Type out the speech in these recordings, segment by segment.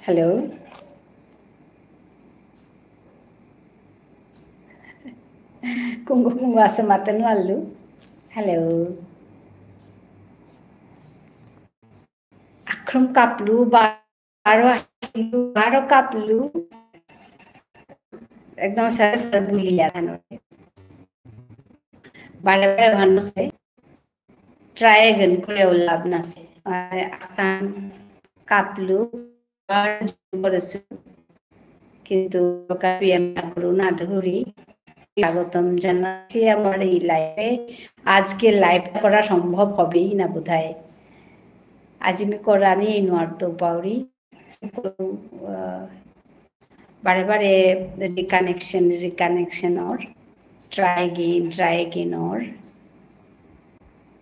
Hello. Kung asa matanu allu. Hello. Akrum kaplu baro kaplu. একদম সারা দুলিয়া থানো বারে বারে ভানুসে ট্রায়াগন করে লাভ নাসে আস্তান কাপলু বরসু কিন্তু কাপিয়াম করুণা ধরি স্বাগতম জানাচ্ছি আমার এই লাইভে আজকে লাইভ করা সম্ভব হবেই না বোধহয় আজ আমি করানি নোয়ার্তো পাউরি বারে বারে reconnection or try again or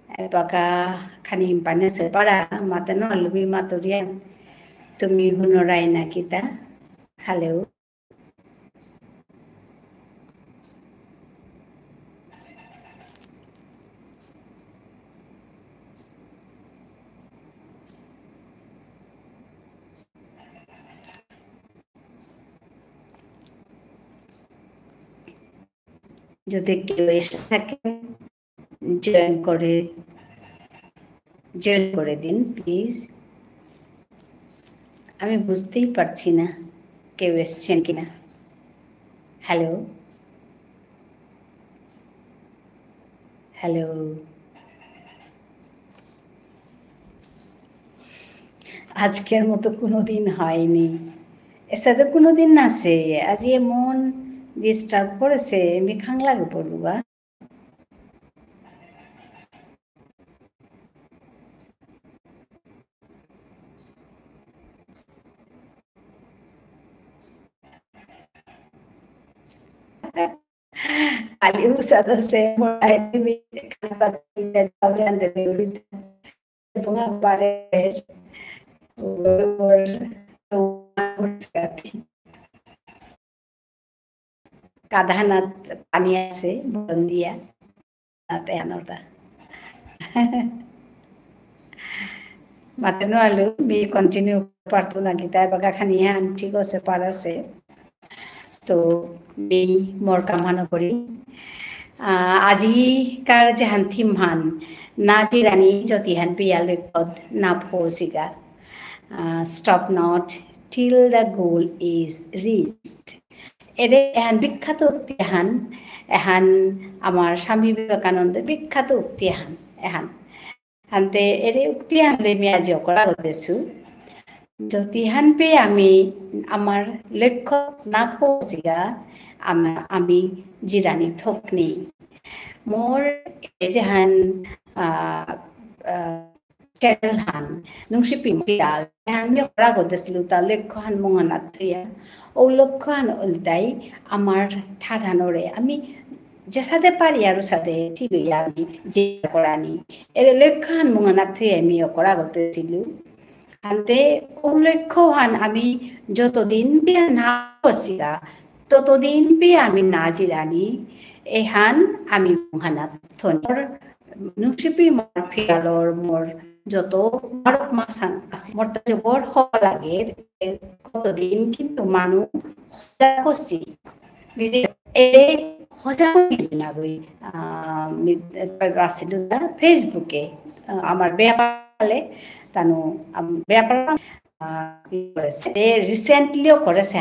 apakah kanimpannya separa mata no lebih maturian tumi hunorai na kita halo যদি কেউ এসে থাকে জয়েন করে দিন প্লিজ আমি বুঝতেই পারছি না কেউ এসেছেন কিনা হ্যালো হ্যালো আজকের মতো কোনোদিন হয়নি এর সাথে কোনোদিন নাছে আজ এমন ডিস্টার্ব করেছে আমি খাং লাগে পড়লুগা Ali usado sempre কাধানাত পানি আছে বরণ দিয়া তাতে আনতা matano alu mi continue parto na kita baga khanihan ঠিক আছে parase তো এই মোর কামনা করি আজিকার যে হান্থিম হান না জিরানি যতিহান পিয়ালে পদ না ফসিগা stop not till the goal is reached এরে এহান বিখ্যাত উক্তি এহান আমার স্বামী বিবেকানন্দের বিখ্যাত উক্তি এহান হানতে এরে উক্তি হানলে আমি আজি অকৰা কৰিছো যতিহান পে আমি আমার লক্ষ্য না পৌঁছিগা আমি জিরানি থকনি মোর যেহান চ্যানেল হান নুংসি পিম্পিয়াল আমি অকৰা কৰিছিলো তাৰ লক্ষ্য হান মঙনাত থৈয়া ও লক্ষ্য হান উল্টাই আমার ঠাধানরে আমি যে সাথে পারি আর সাথে ঠিক হইয়া আমি যে করানি এর লক্ষ্য হান মঙনাত থৈ আমি অকৰা কৰিছিলো আনতে লক্ষ্য হান আমি যতদিন বিয়া না বসিয়া ততদিন বিয়া আমি না জিরানি এহান আমি মহানাত থনির নুসিপি মোর ফিয়ালর মোর যত বড় মাসান আছে মোর যে বড় হওয়া লাগে কতদিন কিন্তু মানুষ সজাগ করছি এই সজাগ না গই আসিল ফেসবুকে আমার বেপালে তানো বেপার রিসেন্টলিও করেছে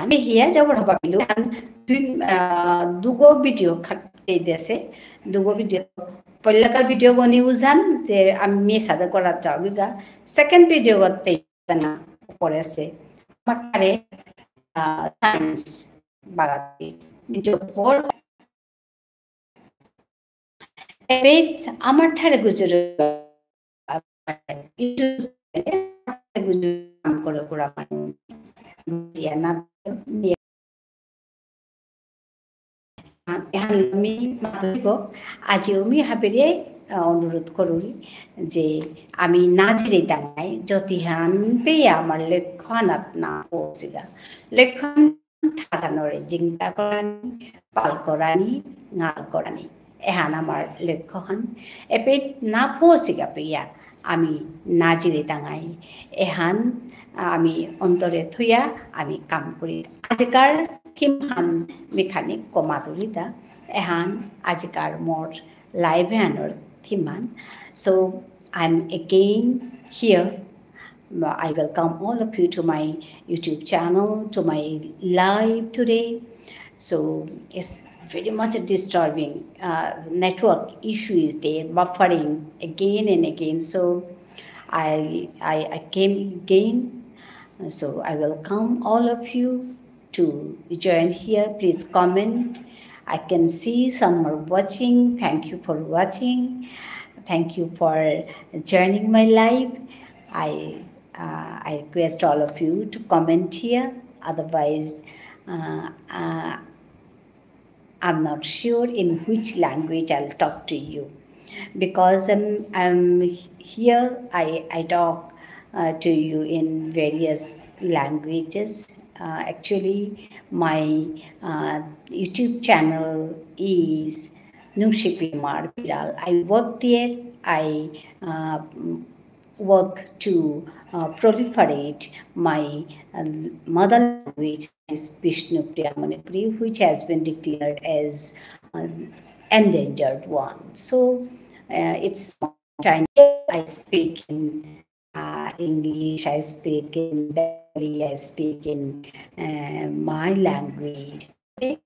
আমি হিয়া যাব ভাবিলো দুগো ভিডিও খাই দিয়েছে দুগো ভিডিও পল্লাকার ভিডিও বনিও যান যে আমি সাদা করার যাও গা সেকেন্ড ভিডিও করতে না করেছে আমারে সায়েন্স বাগাতে ভিডিও পর আমার ঠারে গুজরে আজিও আমি হাবেরে অনুরোধ করি যে আমি না ছেড়ে দাঁড়াই যতিহান পেয়ে আমার লক্ষ্যানাত না পৌঁছিগা লক্ষ্যান ঠাকানোরে চিন্তা করানি পাল করানি গাল করানি এহান আমার লক্ষ্যহান এপে না পৌঁছিগা পেয়া আমি নাজিৰে টাঙাই এহান আমি অন্তৰে থৈয়া আমি কাম কৰি আজিকাৰ থিমহান মেখানিক কমাতুৰিতা এহান আজিকাৰ মোৰ live হ্যান্ডৰ থিমহান so I'm again here. I welcome all of you to my YouTube channel, to my live today. So it's very much disturbing. Network issue is there, buffering again and again. So I came again. So I welcome all of you to join here. Please comment. I can see some are watching. Thank you for watching. Thank you for joining my live. I request all of you to comment here. Otherwise, I'm not sure in which language I'll talk to you. Because I'm here, I talk to you in various languages. Actually, my YouTube channel is Nungshipimar Piral. I work there. I work to proliferate my mother language, is Bishnupriya Manipuri, which has been declared as endangered one. So it's time. I speak in English, I speak in Bengali, I speak in my language. Okay?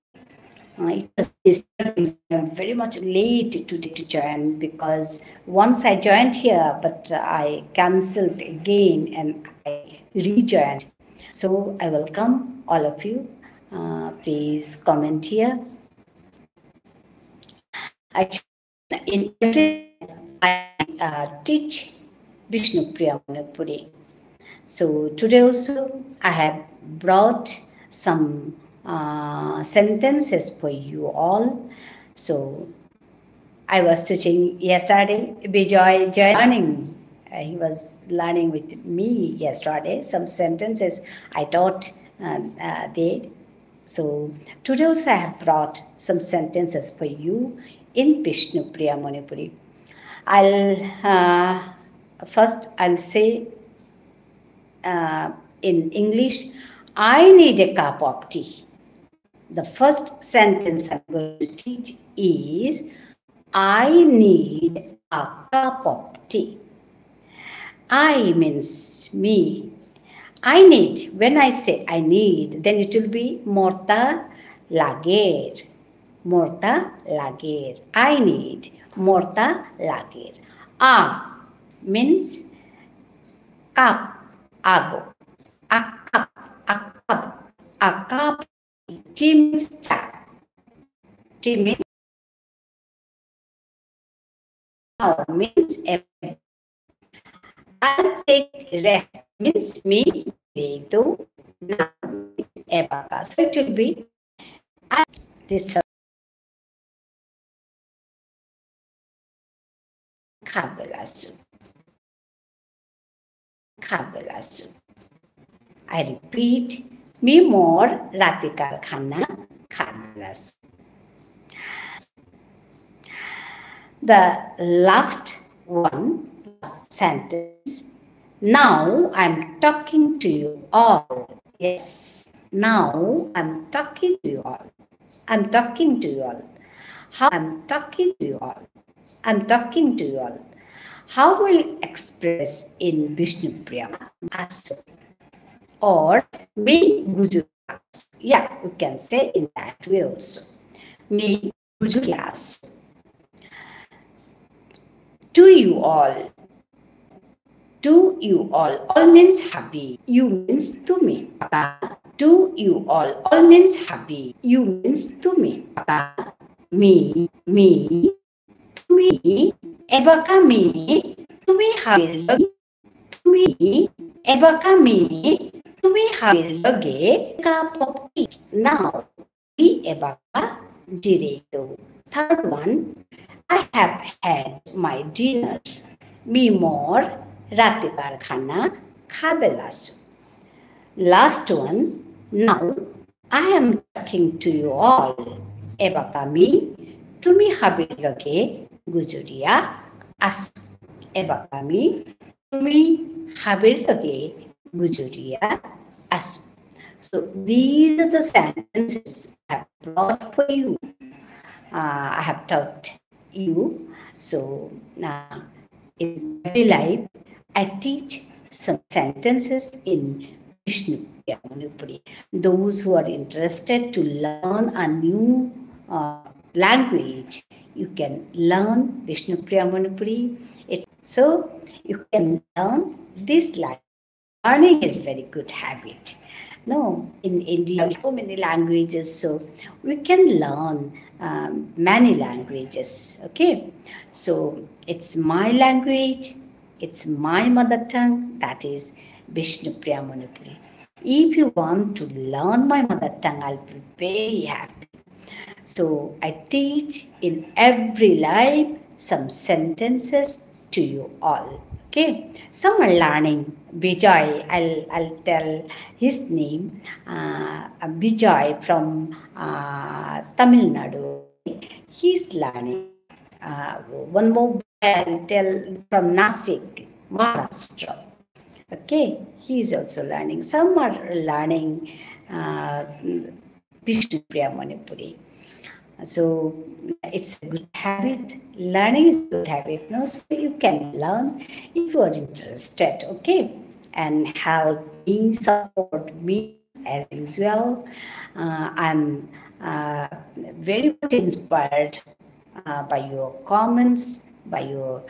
It was disturbing. I'm very much late today to join because once I joined here, but I cancelled again and I rejoined. So I welcome all of you. Please comment here. Actually, in every I teach Bishnupriya Manipuri. So today also I have brought some sentences for you all. So I was teaching yesterday. Bijoy learning. He was learning with me yesterday. Some sentences I taught there. So today also I have brought some sentences for you in Bishnupriya Manipuri. I'll say in English, I need a cup of tea. The first sentence I'm going to teach is, I need a cup of tea. I means me. I need, when I say I need, then it will be morta lager. Morta lager. I need morta lager. A means cup, ago. A cup, a cup, a cup. Tea means cha. Tea means now means I'll take rest means me. Ledo now means ebaka. So it will be this kabelasu. Kabelasu. I repeat, me more ratikar khana kabelasu. The last sentence. Now I'm talking to you all. Yes, now I'm talking to you all. I'm talking to you all. How I'm talking to you all. I'm talking to you all. How will express in Bishnupriya Asu or me Gujuras? Yeah, you can say in that way also. Me Gujuras. To you all. To you all. All means happy. You means to me. To you all. All means happy. You means to me. Me. To me. Ebaka me. To me happy. To me. Ebaka me. To me happy. Cup of tea. Now. We ebaka direto. Third one. I have had my dinner. Me more ratikar khana khabelasu. Last one. Now I am talking to you all. Ebaka mi tumi habir loge gujuria asu. Eba kami tumi habir lage gujuria asu. So these are the sentences I have brought for you. I have taught you. So in every life, I teach some sentences in Vishnu Priya Manipuri. Those who are interested to learn a new language, you can learn Vishnu Priya Manipuri. So you can learn this language. Learning is very good habit. No, in India, we have so many languages, so we can learn many languages. Okay, so it's my language, it's my mother tongue, that is Vishnu Priya Manipuri. If you want to learn my mother tongue, I'll be very happy. So I teach in every life some sentences to you all. Okay, some are learning. Vijay, I'll tell his name. Vijay from Tamil Nadu. He's learning. One more I'll tell from Nasik, Maharashtra. Okay, he is also learning. Some are learning Vishnu Priya Manipuri. So it's a good habit. Learning is a good habit. No, so you can learn if you are interested. Okay, and help me, support me as usual. I'm very much inspired by your comments, by your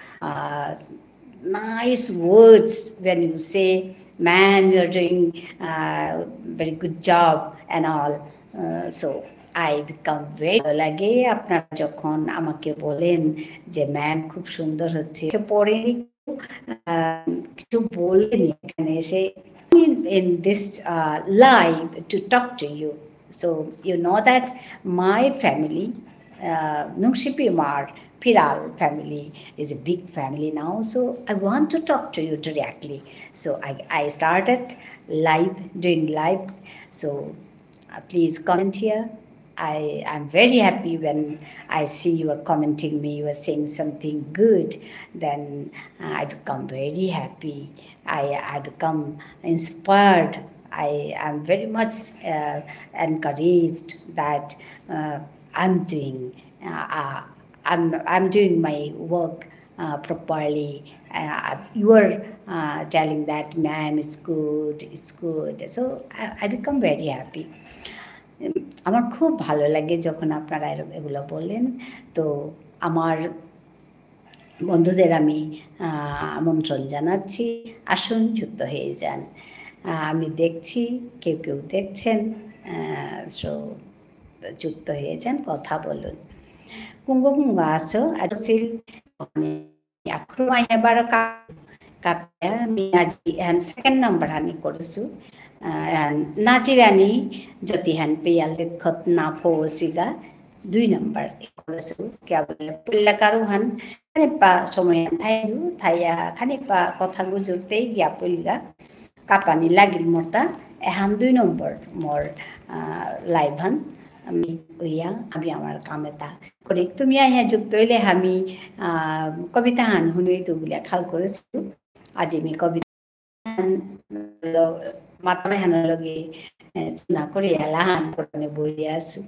nice words when you say, "Man, you're doing very good job," and all. So I become very ভালো লাগে আপনারা যখন আমাকে বলেন যে ma'am খুব সুন্দর হচ্ছে পড়েনি কিছু বললেনি এখানে এসে in this live to talk to you. So you know that my family, Nungshipi Mar Piral family is a big family now. So I want to talk to you directly. So I started doing live. So please comment here. I'm very happy when I see you are commenting me, you are saying something good, then I become very happy. I become inspired. I am very much encouraged that I'm doing I'm doing my work properly. You are telling that, ma'am, it's good. So I become very happy. আমার খুব ভালো লাগে যখন আপনারা এগুলো বলেন। তো আমার বন্ধুদের আমি আমন্ত্রণ জানাচ্ছি, আসুন যুক্ত হয়ে যান। আমি দেখছি কেউ কেউ দেখছেন, সো যুক্ত হয়ে যান, কথা বলুন. Kung aso adosil akrumaya baro kapya minaji and second number hani korusu নাজিরানি যদি হান পেয়াল লেখত না পৌঁছিগা 2 নম্বর korusu কেবল পুল্লাকারু হান খানিপা সময় থাইরু থাইয়া খানিপা কথা গুজুরতেই গিয়া পুলগা কাপানি লাগিল মরতা এহান 2 নম্বর মোর লাইভ হান আমি ওইয়া আমি আমার কামেতা করি তুমি আইয়া যুক্ত হইলে আমি কবিতা হান শুনুই তো বলে খাল করেছো আজি আমি কবিতা মাতামে হানোর লগে না করে এলাহান করে বই আছো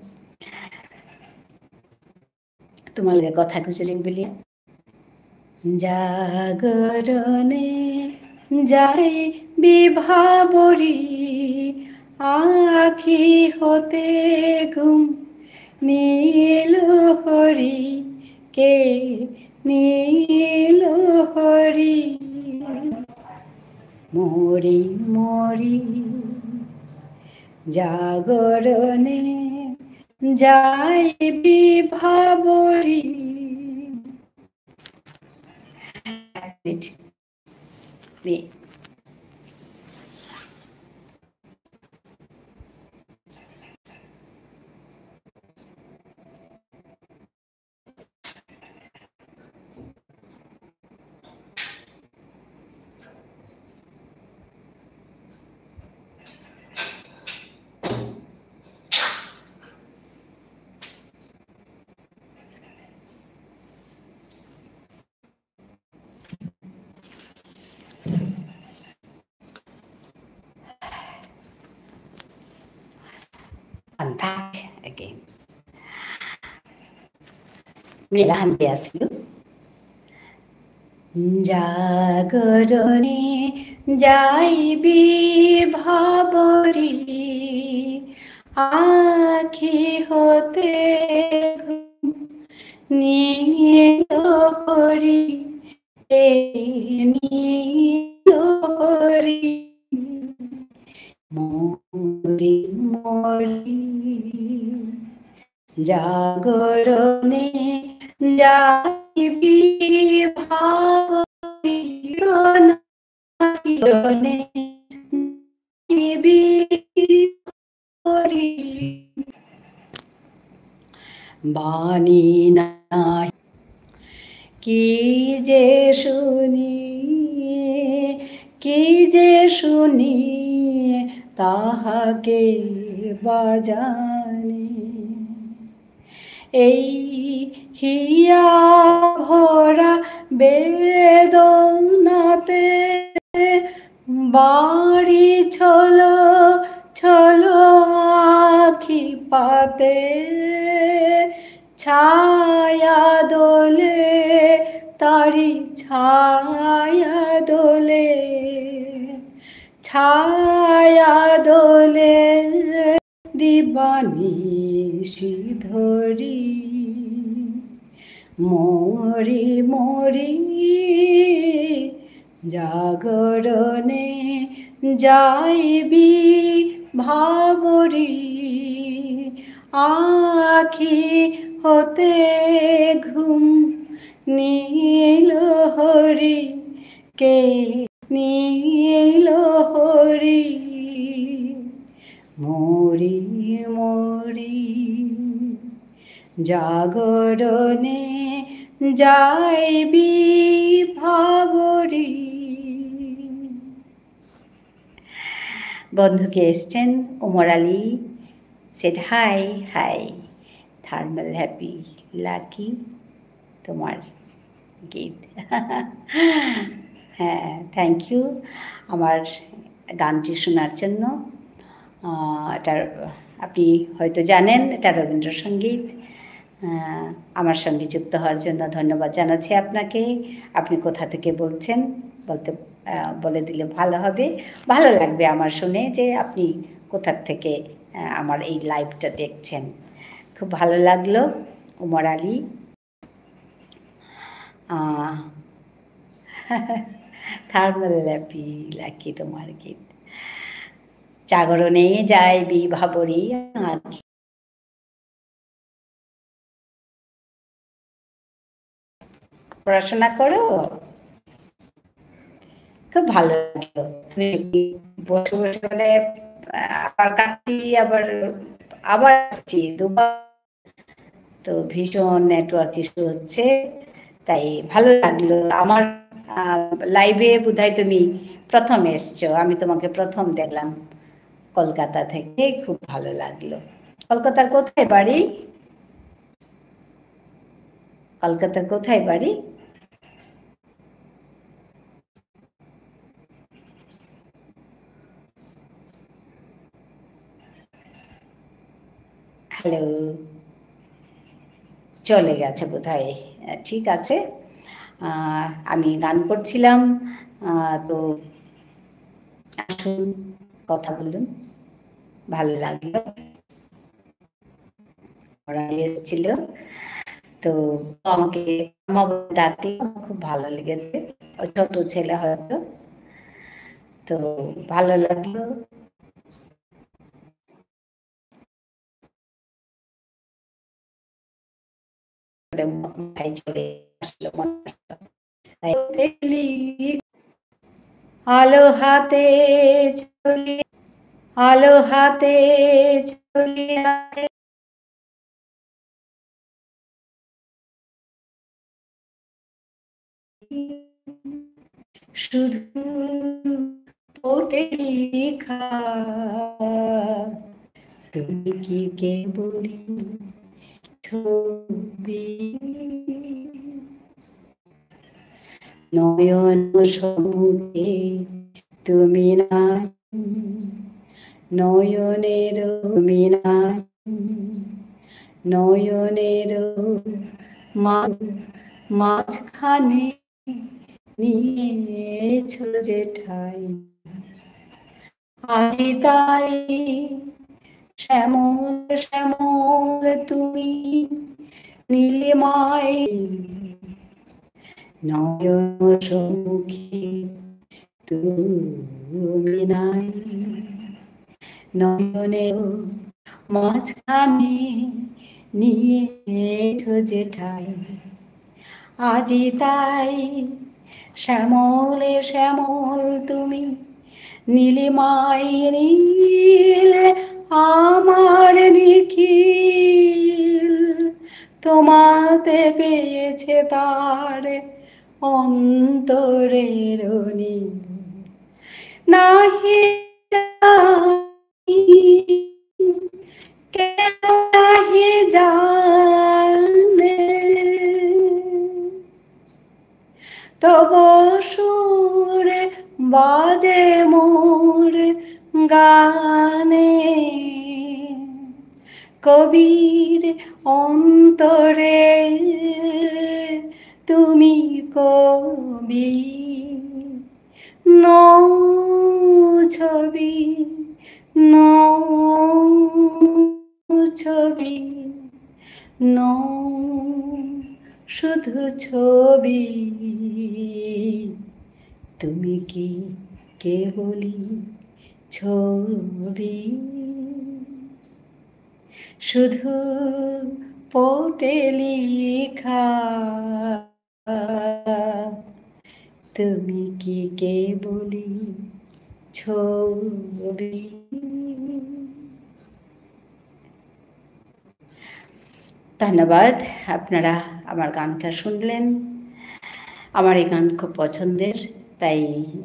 তোমার লগে কথা কুচলি বলি জাগরণে যাই বিভাবরী আখি হতে ঘুম নীল হরি কে নীল হরি মরি মরি জাগরণে যাই বিভাবরী back again. Milahan diasilu. জাগরণে যাইবি ভাবরি আখি হতে নীল হরি নীল হরি মরি মরি জাগরণে যাইবি ভাবরি বাণী নাই কি যে শুনি তাহাকে বাজানে এই হিয়া ভরা বেদনাতে বাড়ি ছলো ছলো আখি পাতে ছায়া দোলে তারি ছায়া দোলে ছায়া দোলে দিবানিশি ধরি মরি মরি জাগরণে যাইবি ভাবরি আখি হতে ঘুম নীল হরি কে নীল হরি মরি মরি জাগরণে যাইবি ভাবরি। বন্ধুকে এসছেন Omar Ali, shed high high, thermal happy lucky তোমার গীত। হ্যাঁ, থ্যাংক ইউ আমার গানটি শোনার জন্য। এটার আপনি হয়তো জানেন এটা রবীন্দ্রসঙ্গীত। আমার সঙ্গে যুক্ত হওয়ার জন্য ধন্যবাদ জানাচ্ছি আপনাকে। আপনি কোথা থেকে বলছেন বলে দিলে ভালো হবে, ভালো লাগবে আমার শুনে যে আপনি কোথা থেকে আমার এই লাইভটা দেখছেন। খুব ভালো লাগলো Omar Ali. Thermal happy lucky তোমার গীত। জাগরণে যাইবি ভাবরি পড়াশোনা করো, খুব ভালো লাগলো। তুমি বসে বসে মানে আবার কাটছি আবার আবার আসছি দুবার, তো ভীষণ নেটওয়ার্ক ইস্যু হচ্ছে, তাই ভালো লাগলো। আমার লাইভে বোধহয় তুমি প্রথম এসছো, আমি তোমাকে প্রথম দেখলাম কলকাতা থেকে, খুব ভালো লাগলো। কলকাতার কোথায় বাড়ি? কলকাতার কোথায় বাড়ি? হ্যালো, চলে গেছে বোধহয়। ঠিক আছে, আমি গান করছিলাম, তো আসুন কথা বলুন, ভালো লাগলো। ওরা এসেছিল তো আমাকে ডাকলো, খুব ভালো লেগেছে। ছোট ছেলে হয়তো, তো ভালো লাগলো। ভাই চলে আসলো, আলো হাতে চলে, আলো হাতে চলে আসে শুধু ওটে লেখা, তুমি কি কেবলি ছবি, নয়ন সমুখে তুমি নাই, নয়নের তুমি নাই, নয়নের মাঝখানে নিয়েছ যে ঠাই আজি তাই শ্যামল শ্যামল তুমি নীলিমায় নয়ন সম্মুখে তুমি নাই নয়নের মাঝখানে নিয়েছ যে ঠাই আজি তাই শ্যামলে শ্যামল তুমি নীলিমায় নীল আমার নিখিল তোমাতে পেয়েছে তার অন্তরের নীল নাহি নাহি জানে তব সুরে বাজে মোর গানে কবির অন্তরে তুমি কবি নও ছবি নও ছবি নও শুধু ছবি তুমি কি কেবলি ছবি শুধু পটে লেখা তুমি কি কেবলি ছবি ধন্যবাদ আপনারা আমার গানটা শুনলেন আমার এই গান খুব পছন্দের তাই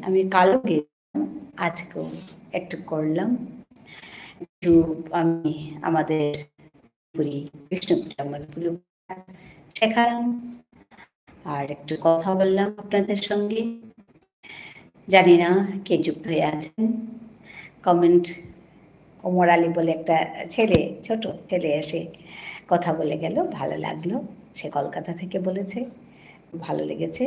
আমি কালো আজকেও একটু করলাম একটু আমি আমাদের বিষ্ণুপুরি আমার শেখালাম আর একটু কথা বললাম আপনাদের সঙ্গে জানি না কে যুক্ত হয়ে আছেন কমেন্ট ওমর আলী বলে একটা ছেলে ছোট ছেলে এসে কথা বলে গেল ভালো লাগলো সে কলকাতা থেকে বলেছে ভালো লেগেছে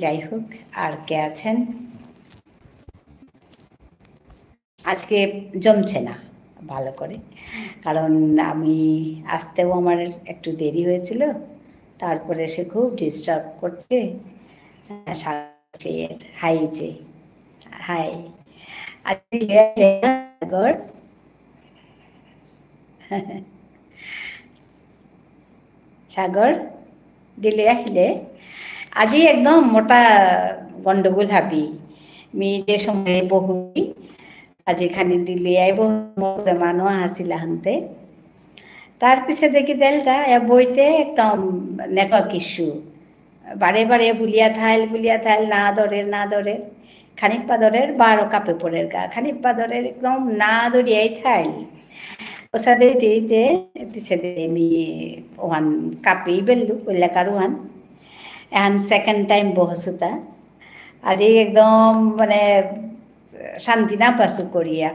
যাই হোক আর কে আছেন আজকে জমছে না ভালো করে কারণ আমি আসতেও আমার একটু দেরি হয়েছিল তারপরে সে খুব ডিস্টার্ব করছে হাই যে হাই সাগর সাগর দিলে আহিলে আজি একদম মোটা গন্ডগোল হাবি মি যে সময় বহু আজি খানি দিলে আইব মানুষ আসিলা হানতে তার পিছে দেখি দেলটা বইতে একদম নেটওয়ার্ক ইস্যু বারে বারে বুলিয়া থাইল না ধরে খানিক পাদরের 12 কাপে পড়ের গা খানিক পাদরের একদম না দরিয়াই থাইল ওসাদে দিতে পিছে আমি ওয়ান কাপি বেললু কইলাকার ওয়ান এখন সেকেন্ড টাইম বহসুতা আজি একদম মানে শান্তি না পাসু করিয়া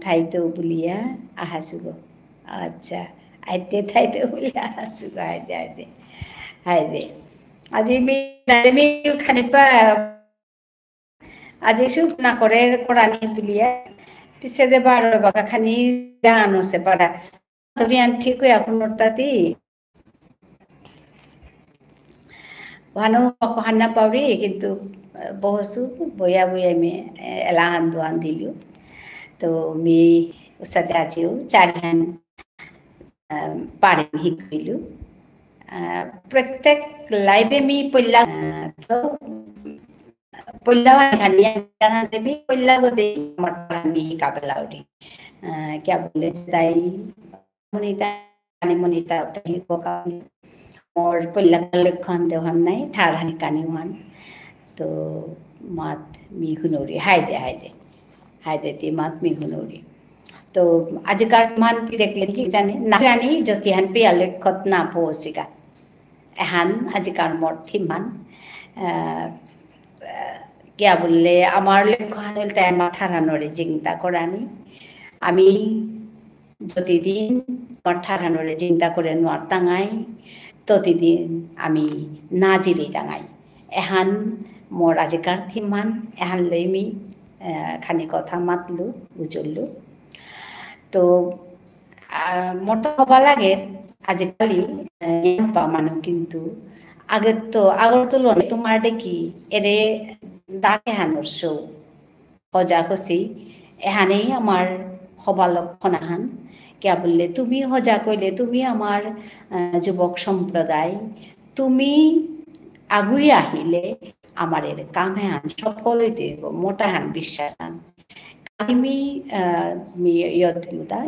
থাইতো বুলিয়া আহাসুগ আচ্ছা আইতে থাইতে বুলিয়া আহাসুগ আইতে হাইদে আজি আমি খানিপা আজি সুখ না করে কোরআনি বুলিয়া পিছে দে 12 বাগা খানি গান হচ্ছে পাড়া তুমি ঠিক হয়ে এখনটাতি ভানো কহান্না পাউরি কিন্তু বহসু বইয়া মে এলাহান দোয়ান দিলু তো মি ওসাতে আছিও 4 হান পাড়ে শিকিলু প্রত্যেক লাইভে মি পল্লা তো पल्ला देवी पल्ला को दे मटनी काबलाउडी क्या बोले दाई मुनीता मुनीता तही को का और पल्ला लखन दे हम नहीं ठाड़ानी कानी वन तो मात मी हुनोरी हाय दे ती मात मी हुनोरी तो आज कार मान पी देख लेनी कि जानी जतिहान पे लखत ना पोसिका एहान आज कार मोर थी मान क्या बोले आमार लेखन ताई मा ठारानोरे जिंता करानी আমি যতদিন আমার ঠাঠানোরে চিন্তা করে নোয়ার তাঙাই ততদিন আমি না জিলি তাঙাই এহান মোর আজিকার থিমান এহান লইমি খানি কথা মাতলু বুঝলু তো মোর তো হবা লাগে আজিকালি মানুষ কিন্তু আগের তুলনায় তোমার দেখি এরে ডাকে হানোর শো সজা হসি এহানেই আমার হবা লক্ষণ আহান কিয়া বললে তুমি সজা কইলে তুমি আমার যুবক সম্প্রদায় তুমি আগুই আহিলে আমার এর কাম হান সকলে মোটা হান বিশ্বাস হান আমি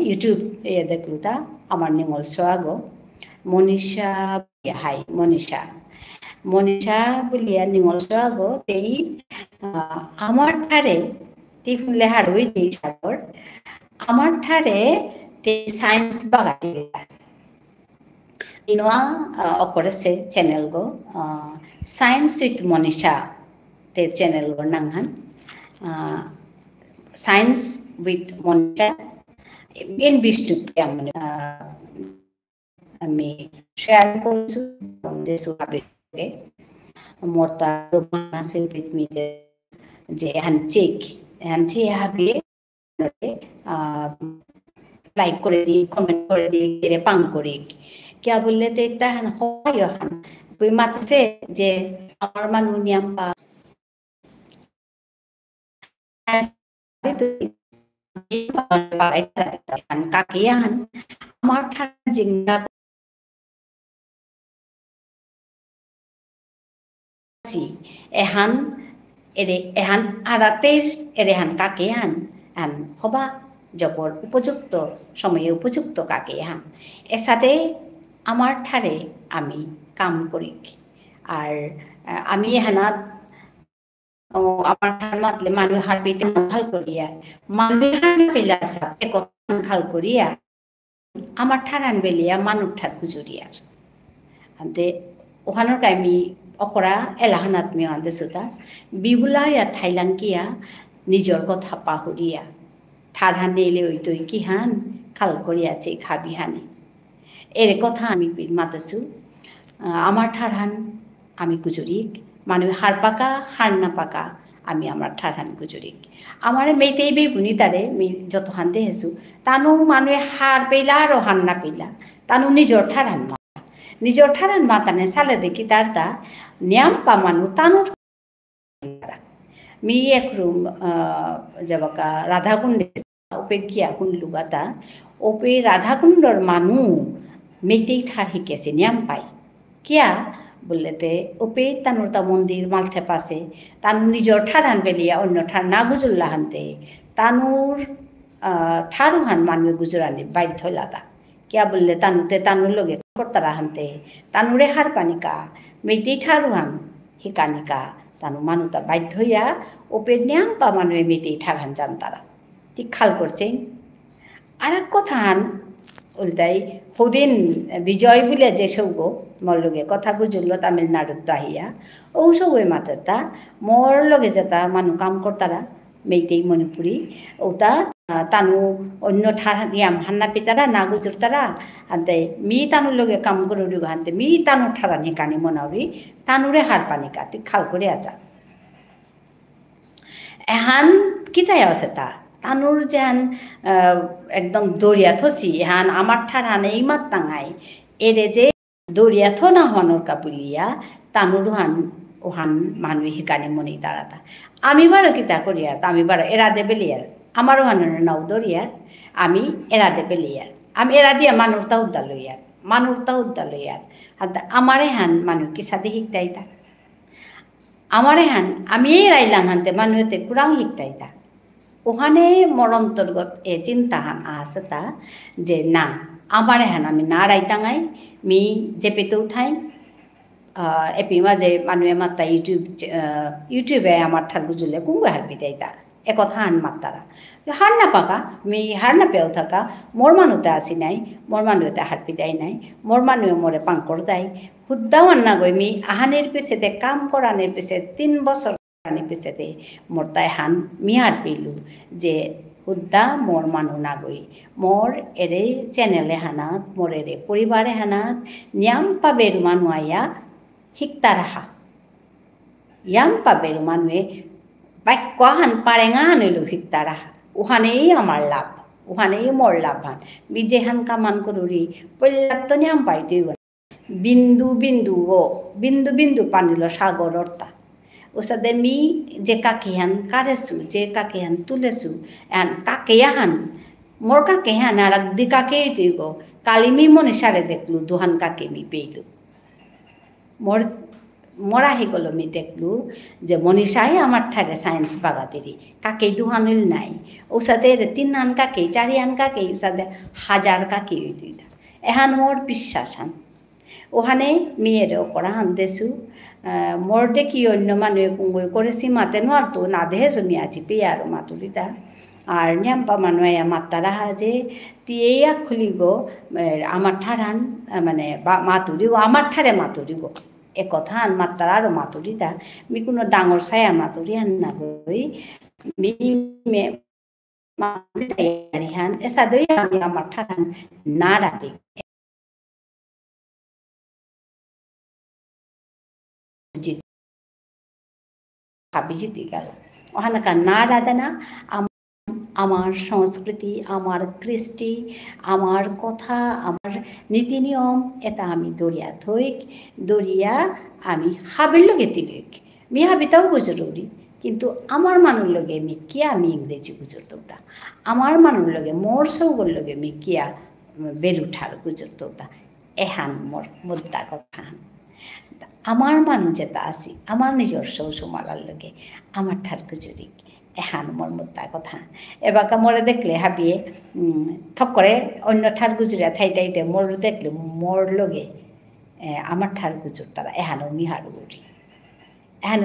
ইউটিউব দেখলু তা আমার নিঙল সোয়াগো মনীষা হাই মনীষা বলিয়া নিঙল সোয়াগো তেই আমার ঠারে ती फुनले हाडूय दी सागर আমার ঠারে তে সায়েন্স বাগাতে ইনোয়া অকরেছে চ্যানেল গো সায়েন্স উইথ মনীষা তে চ্যানেল গো নাংহান সায়েন্স উইথ মনীষা এন বিষ্ণু আমি শেয়ার করছি দেশু আবেগে মোরতা রোমান্সে উইথ মি যে হানচেক Nanti habis, like করে দি কমেন্ট করে দি এরে পাং করে কিয়া বললে তে তাহান হয় হান বই মাতছে যে আমার মানু নিয়াম পা কাকিয়ান আমার ঠান্ডা জিঙ্গা এহান এরে এহান আরাতের এরেহান কাকে হান হান হবা যখন উপযুক্ত সময়ে উপযুক্ত কাকে হান এর সাথে আমার ঠারে আমি কাম করি আর আমি হানাত আমার ঠার মাতলে মানুষ হার পেতে ভাল করিয়া মানুষ হার পেলা সাথে কথা ভাল করিয়া আমার ঠারান বেলিয়া মানুষ ঠার গুজরিয়া আনতে ওখানোর আমি অকরা এলাহানাত মিও আনতে সুতা বিবুলায়া থাইলাঙ্কিয়া নিজর কথা পাহরিয়া ঠাড়া নেলে ওই তৈ কি হান খাল করিয়াছে খাবি হানে এর কথা আমি মাতেছু আমার ঠাড়ান আমি গুজরিক মানুষ হার পাকা হার না পাকা আমি আমার ঠাড়ান গুজরিক আমার মেয়েতেই বে বুনি তারে যত হানতে হেসু তানু মানুষ হার পেলা আর হার না পেলা তানু নিজর ঠাড়ান নিজর ঠাড়ান মাতানে সালে দেখি তার তা নিয়াম পা মানু তানুর मी एक रूम जब का राधाकुंड ओपे किया कुंडलुगाता ओपे राधाकुंडर मानु मेते ठार हिकेसे नियम पाई क्या बोलले ते ओपे तानुरता मंदिर मालथे पासे तानु निजर ठारान बेलिया अन्य ठार ना गुजुल्ला हानते तानुर ठारुहान मानवे गुजरानी बाइल थोलाता क्या बोलले तानुते तानु लोगे करतारा हानते तानुरे हार पानिका मेते ठारुहान हिकानिका तानु मानुता बाध्य हইয়া ওপে নিয়াম পা মানুয়ে মেতে ঠারান জান তারা ঠিক খাল করছে আরেক কথান উল্টাই হদিন বিজয় বলে যে সৌগো মোর লগে কথা গুজুল তামিলনাড়ুত আহিয়া ও সৌগই মাতাতা মোর লগে যেতা মানু কাম করতারা মেতেই মণিপুরি ওটা তানু অন্য ঠারা নিয়াম হান্না পিতারা না গুজুরতারা আনতে মি তানু লগে কাম করুরি হানতে মি তানু ঠারা নিকানি মনাউরি তানুরে হার পানি কাতি খাল করে আচা এহান কিতাই আছে তা তানুর যেন একদম দরিয়া থসি এহান আমার ঠারান এই মাত তাঙাই এরে যে দরিয়া থ না হনর কাপুলিয়া তানুর হান ওহান মানুষ হিকানি মনি দাঁড়াতা আমি বারো কিতা করিয়ার আমি বারো এরা দে বেলিয়ার আমারও হানের নাও দরিয়ার আমি এরা দে বেলিয়ার আমি এরা দিয়া মানুরতা উদ্দা লইয়ার আমারে হান মানুষ কি সাথে শিকতাইতা আমারে হান আমি এই রাইলাম হানতে মানুষতে কুড়াও শিকতাইতা ওখানে মোর অন্তর্গত এ চিন্তা হান আছে তা যে না আমারে হান আমি না রাইতাঙাই মি জেপেতে উঠাই এপি মাঝে মানুষে মাত্তা ইউটিউবে আমার ঠার গুজুলে কুঙ্গু হার পিতাইতা একথা হান মাত্তারা হার না পাকা মি হার না পেও থাকা মোর মানুতে আসি নাই মোর মানুতে হার পিতাই নাই মোর মানুয়ে মোরে পাঙ্কর দেয় হুদ্দাও আন্না গই মি আহানের পিছেতে কাম করানের পিছে 3 বছর আনি পিছেতে মোর তাই হান মি হার পেলু যে হুদ্দা মোর মানু নাগই মোর এরে চ্যানেলে হানাত মোর এরে পরিবারে হানাত নিয়াম পাবের মানু আয়া শিকতা রাখা ইয়াম পাবের মানুয়ে বাক্য হান পারেঙা হানইলো শিকতা রাখা ওখানেই আমার লাভ ওখানেই মোর লাভ হান বিজে হান কামান করুরি পর্যাপ্ত নিয়াম পাইতে বিন্দু বিন্দু বিন্দু বিন্দু পানিল সাগর অর্থা ওসাদে মি যে কাকিহান কারেছু যে কাকিহান তুলেছু এন কাকেয়াহান মোর কাকেহান আর দি কাকেই তুই গো কালি মি মনে সারে দেখলু দুহান কাকে মি পেইলু মোর মরা হি গেল মি দেখলু যে মনীষাই আমার ঠারে সায়েন্স বাগাতেরি কাকেই দুহানিল নাই ওসাদে তিন হান কাকেই চারি হান কাকেই ওসাদে হাজার কাকেই তুই এহান মোর বিশ্বাস হান ওখানে মেয়েরেও করা হান দেছু মোর দেখি অন্য মানুষ কুঙ্গই করেছি মাতে নোয়ারতো না দেহেছো মি আছি পেয়ে আরো মাতুরিতা আর নিয়াম্পা মানুষ মাত্তা রাহা যে তিয়েইয়া খুলি গো আমার ঠারান মানে মাতুরি গো আমার ঠারে মাতুরি গো এ কথা আন মাত্তার আরো মাতুরিতা মি কোনো ডাঙর ছায়া মাতুরি হান না গই মি হান এসা দই আমি আমার ঠারান না রাতে জিতে গেল ওখানকার না রাধনা আমার সংস্কৃতি আমার কৃষ্টি আমার কথা আমার নীতি নিয়ম এটা আমি দরিয়া থইক দরিয়া আমি হাবির লগে তিলক মি হাবিতাও গুজরি কিন্তু আমার মানুষ লগে মি কিয়া আমি ইংরেজি গুজরতা আমার মানুষ লগে মোর সৌগর লগে মি কিয়া বেরুঠার গুজরতা এহান মোর মুদ্রা কথা আমার মানুষ যেটা আছি আমার নিজের সৌসুমালার লগে আমার ঠার গুজরি এহান মোর মুদ্রা কথা এবাকা মোরে দেখলে হাবিয়ে থক করে অন্য ঠার গুজরিয়া থাইতে মোর দেখলে মোর লগে আমার ঠার গুজর তারা এহানো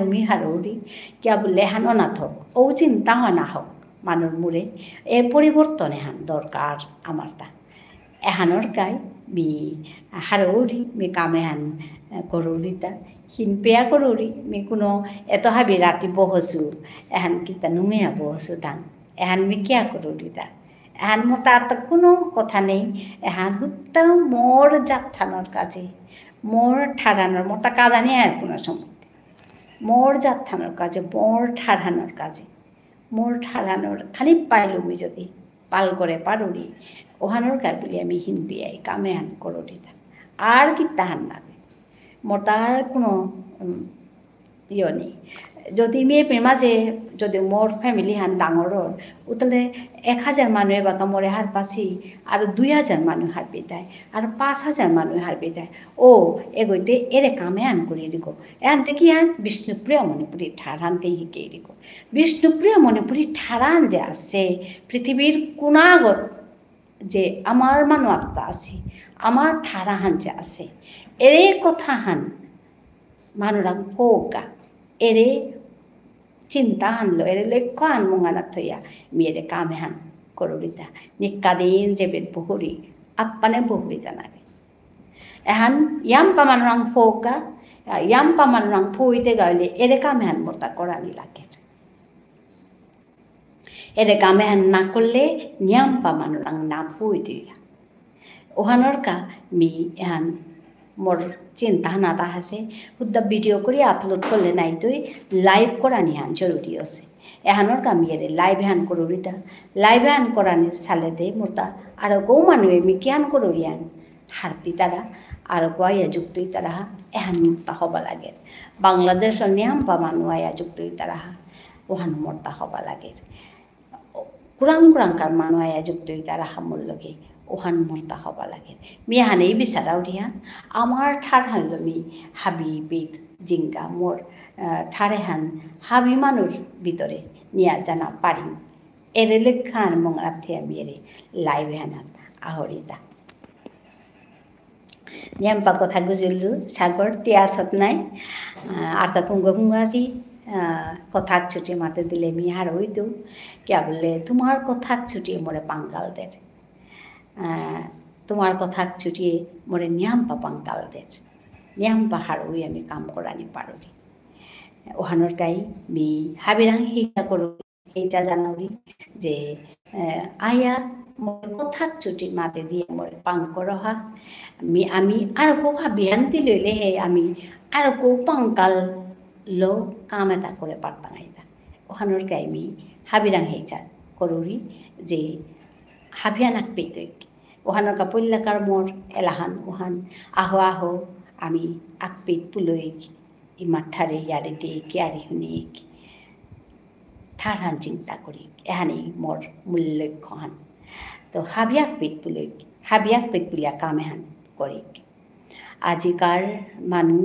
মিহার উড়ি কিয়া বললে এহানো না থক ও চিন্তা হয় না হোক মানুষ মুড়ে এর পরিবর্তন এহান দরকার আমার তা এহানোর গায়ে মি হারৌরি মি কামে হান করৌরিতা হিনপেয়া করৌরি মি কোনো এত হাবি রাতি বহসু এহান কিতা নুঙিয়া বহসু দান এহান মি কিয়া করৌরিতা এহান মোর তার তো কোনো কথা নেই এহান হুত্তা মোর যাত্থানোর কাজে মোর ঠাড়ানোর মোরটা কাদানি আর কোনো সময় মোর যাত্থানোর কাজে মোর ঠাড়ানোর কাজে মোর ঠাড়ানোর খালি পাইলুমি যদি পাল করে পারুরি ওহানোর গায়ে বলি আমি হিন্দি আই কামে হান কররিতা আর কি তাহান নাগে মোটার কোনো ইয়ে নেই যদি মেয়ে মাঝে যদি মোর ফ্যামিলি হান ডাঙর তাহলে 1000 মানুষ বাকা মোরে হার পাছি আর 2000 মানুষ হার পেতায় আর 5000 মানুষ হার পেতায় ও এগোইতে এরে কামে আন করি দিগো এনতে কি হান বিষ্ণুপ্রিয় মণিপুরি ঠাড়ানতে হিকে দিগো বিষ্ণুপ্রিয় মণিপুরি ঠাড়ান যে আছে পৃথিবীর কোনাগত যে আমার মানু আত্মা আছে আমার ঠাড়া হান যে আছে এরে কথা হান মানুরাং ফোকা এরে চিন্তা হানলো এরে লক্ষ্য হান মঙ্গানা থইয়া মেয়েরে কামে হান কররিতা নিকাদিন যে বেদ বহুরি আপ্পানে বহুরি জানাবে এহান ইয়াম্পা মানুরাং ফোকা ইয়াম্পা মানুরাং ফুইতে গাইলে এরে কামে হান মোরতা করানি লাগে এরে কামে হান না করলে নিয়াম্পা মানুরাং না ফুই দিগা ওহানোর কা মি এহান মোর চিন্তা নাতা আছে হুদ্দা ভিডিও করে আপলোড করলে নাই তুই লাইভ করা নিহান জরুরি আছে এহানোর কামি এরে লাইভ হ্যান করুরিতা লাইভ হ্যান করানির সালে দে মোরতা আর গৌ মানুষ মি কিয়ান করুরিয়ান হারপি তারা আর গোয়া যুক্তই তারা এহান মোরতা হবা লাগে বাংলাদেশ নিয়াম্পা মানুষ আয়া যুক্তই তারা ওহান মোরতা হবা লাগে কুরাংকার মানুষ আয়া যুক্তই তারা হামুর লগে ওহান মোরতা হবা লাগে মি হানেই বিচারাও রিহান আমার ঠার হানলো মি হাবি বেদ জিঙ্গা মোর ঠারে হান হাবি মানুষ ভিতরে নিয়া জানা পারি এরে লেখান মঙ্গলাথে আমি এরে লাইভ হানাত আহরিতা নিয়াম্পা কথা গুজুলু সাগর তিয়াসত নাই আর তা কুঙ্গ আছি কথাক ছুটি মাতে দিলে মি হার হইতো কিয়া বললে তোমার কথাক ছুটি মোরে পাঙ্গালদের তোমার কথা ছুটিয়ে মোরে নিয়াম্পা পাঙ্কালদের নিয়াম্পা হারুই আমি কাম করানি পারি ওহানোর গাই মি হাবিরাং হিসা করো এইটা জানাবি যে আয়া কথা ছুটি মাতে দিয়ে মই পাং করহা আমি আর কো ভাবিয়ান্তি লইলে হে আমি আর কো পাংকাল লো কাম এটা করে পারতাম আইতা ওখানোর গাইমি হাবিরাং হেইচা করুরি যে হাবিয়ানাক পেতৈক ওহানোর কাপল্লাকার মোর এলাহান ওহান আহো আহো আমি আকপেত পুলৈক ইমাঠারে ইয়ারে দেখ ইয়ারে শুনিক ঠারহান চিন্তা করি এহানেই মোর মূল লক্ষ্য হান তো হাবিয়াক পেট পুলিয়া কাম এহান করিক আজিকার মানুহ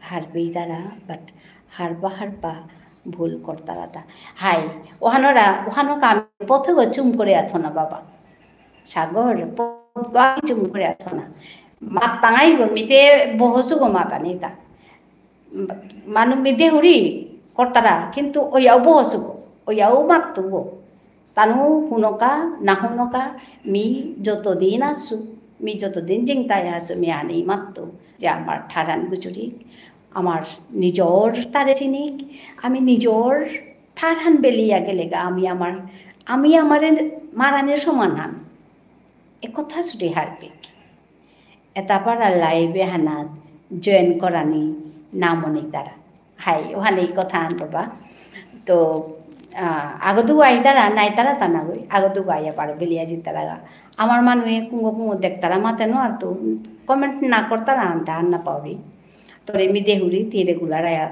হারবেই দ্বারা বাট হারবা ভুল করতারাতা হাই ওহানো কাম পথে চুম করে আথো না বাবা সাগর চুম করে আথো না মাত তাঙাই গো মিতে বহসু গো মাতানি কা মানুষ মিদে হুরি করতারা কিন্তু ওয়াও বহসু গো ওয়াও মাতু গো তানু হুনকা না হুনকা মি যতদিন আসু মি যতদিন জিংতায় আসু মি আনেই মাত্র যে আমার ঠারান গুজুরি আমার নিজর তারে চিনিক আমি নিজর ঠারহান বেলিয়া গেলে গা আমি আমারের মারানের সমান হান এ কথা ছুটি হারপিক এটা পারা লাইভে হানা জয়েন করানি নামনি তারা হাই ওখানে এই কথা আন বাবা তো আগদু আই তারা নাই তারা তা না গই আগদু আইয়া পারো বেলিয়া জি তারা আমার মানুষে কুঙ্গো দেখতারা মাতে নো আর তো কমেন্ট না করতারা আনতে আন না পাবি তোর এমনি দেহুরি তি রেগুলার আয়া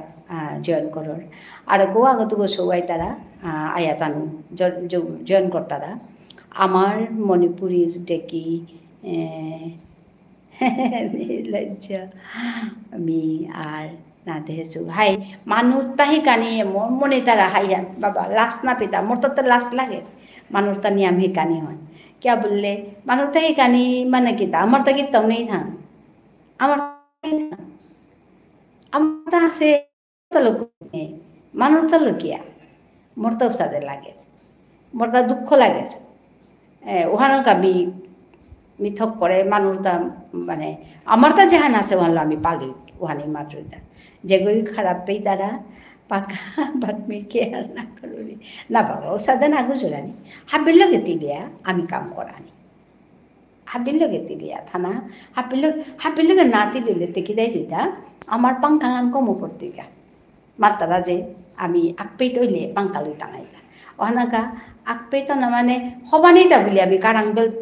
জয়েন করর আর গো আগদু গো সবাই তারা আয়া তানু জয়েন করতারা আমার মণিপুরীর ডেকি লজ্জা আমি আর না দেহেছু হাই মানুষ তাহি কানি মোর মনে তারা হাইয়ান বাবা লাশ না পিতা মোর তো লাশ লাগে মানুষ তা নিয়ে আমি কানি হন কিয়া বললে মানুষ তাহি কানি মানে কিতা আমার তা কিতাও নেই থান আমার তা আছে মানুষ তো লুকিয়া মোর তো সাদে লাগে মোর তা দুঃখ লাগে ওখানক আমি মিথক করে মানুষ তা মানে আমার তা যেহান আছে ওহান আমি পালি ওহানি মাত্র যেগুলি খারাপ পেই তারা পাকা বাট মেয়েকে আর না করি না বাবা ও সাদা না গুজরানি হাবির লগে তিলিয়া আমি কাম করানি হাবির লগে তিলিয়া থানা হাবির লগে না তিলিলে তেকি দেয় দিতা আমার পাঙ্কালাম কমো পড়তিকা মাত্রা যে আমি আকপেই তৈলে পাঙ্কালই টাঙাইলা ওহানাকা আকপেই তো না মানে সবানেই তা বলি আমি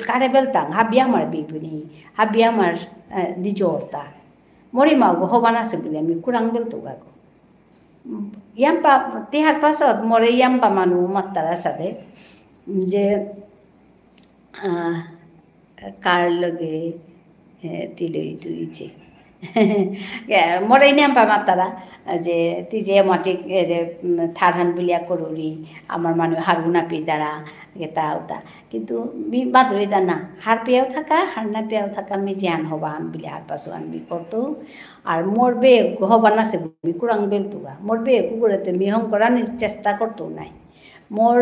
কারে বেলতাম হাবি আমার বিবুনি হাবি আমার নিজরতা মরি মাগো হবান আছে বলে আমি কুরাং বেলতো গাগো ইয়াম্পা তেহার পাছত মরে ইয়াম্পা মানুষ মাত্তারা সাথে যে কার লগে তিলই তুইছে মরে ইয়াম্পা মাত্তারা যে তুই যে মাটি থারহান বুলিয়া করুরি আমার মানুষ হারু না পি দ্বারা এটা ওটা কিন্তু বাদরি দা না হার পেয়েও থাকা হার না পেয়েও থাকা আমি জিয়ান হবান বলে হার পাশো আনবি করতো আর মোর বে হবান আছে কুরাং বেলতুগা মোর বে কুকুরেতে মিহং করার চেষ্টা করতো নাই মোর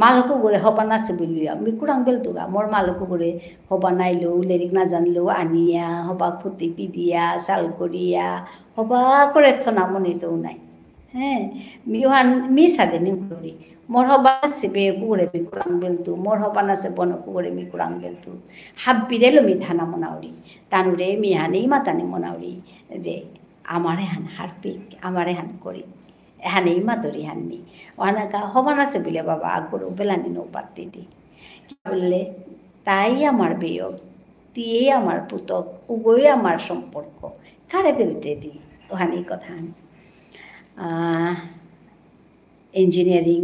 মালকো করে হবান আছে বলি আমি কুরাং বেলতুগা মোর মালকো করে হবা নাইলো লেরিক না জানলো আনিয়া হবা ফুটি পিদিয়া চাল করিয়া হবা করে থনা মনেতেও নাই হ্যাঁ মি সাদে নিম করি মোর হবান আছে বে কুকুরে মি কুরাং বেলতু মোর হবান আছে বন কুকুরে মি কুরাং বেলতু হাব্বিরেলো মি থানা মনাউরি তানুরে মি হানেই মাতানি মনাউরি যে আমারে হান হারপিক আমারে হান করি হানেই মাতরি হানমি ওহানাকা হবান আছে বলে বাবা আগর বেলানি নৌ পাত্তি দি কি বললে তাই আমার বিয়োগ তিয়েই আমার পুতক উগই আমার সম্পর্ক কারে বেলতে দি ওহানেই কথা ইঞ্জিনিয়ারিং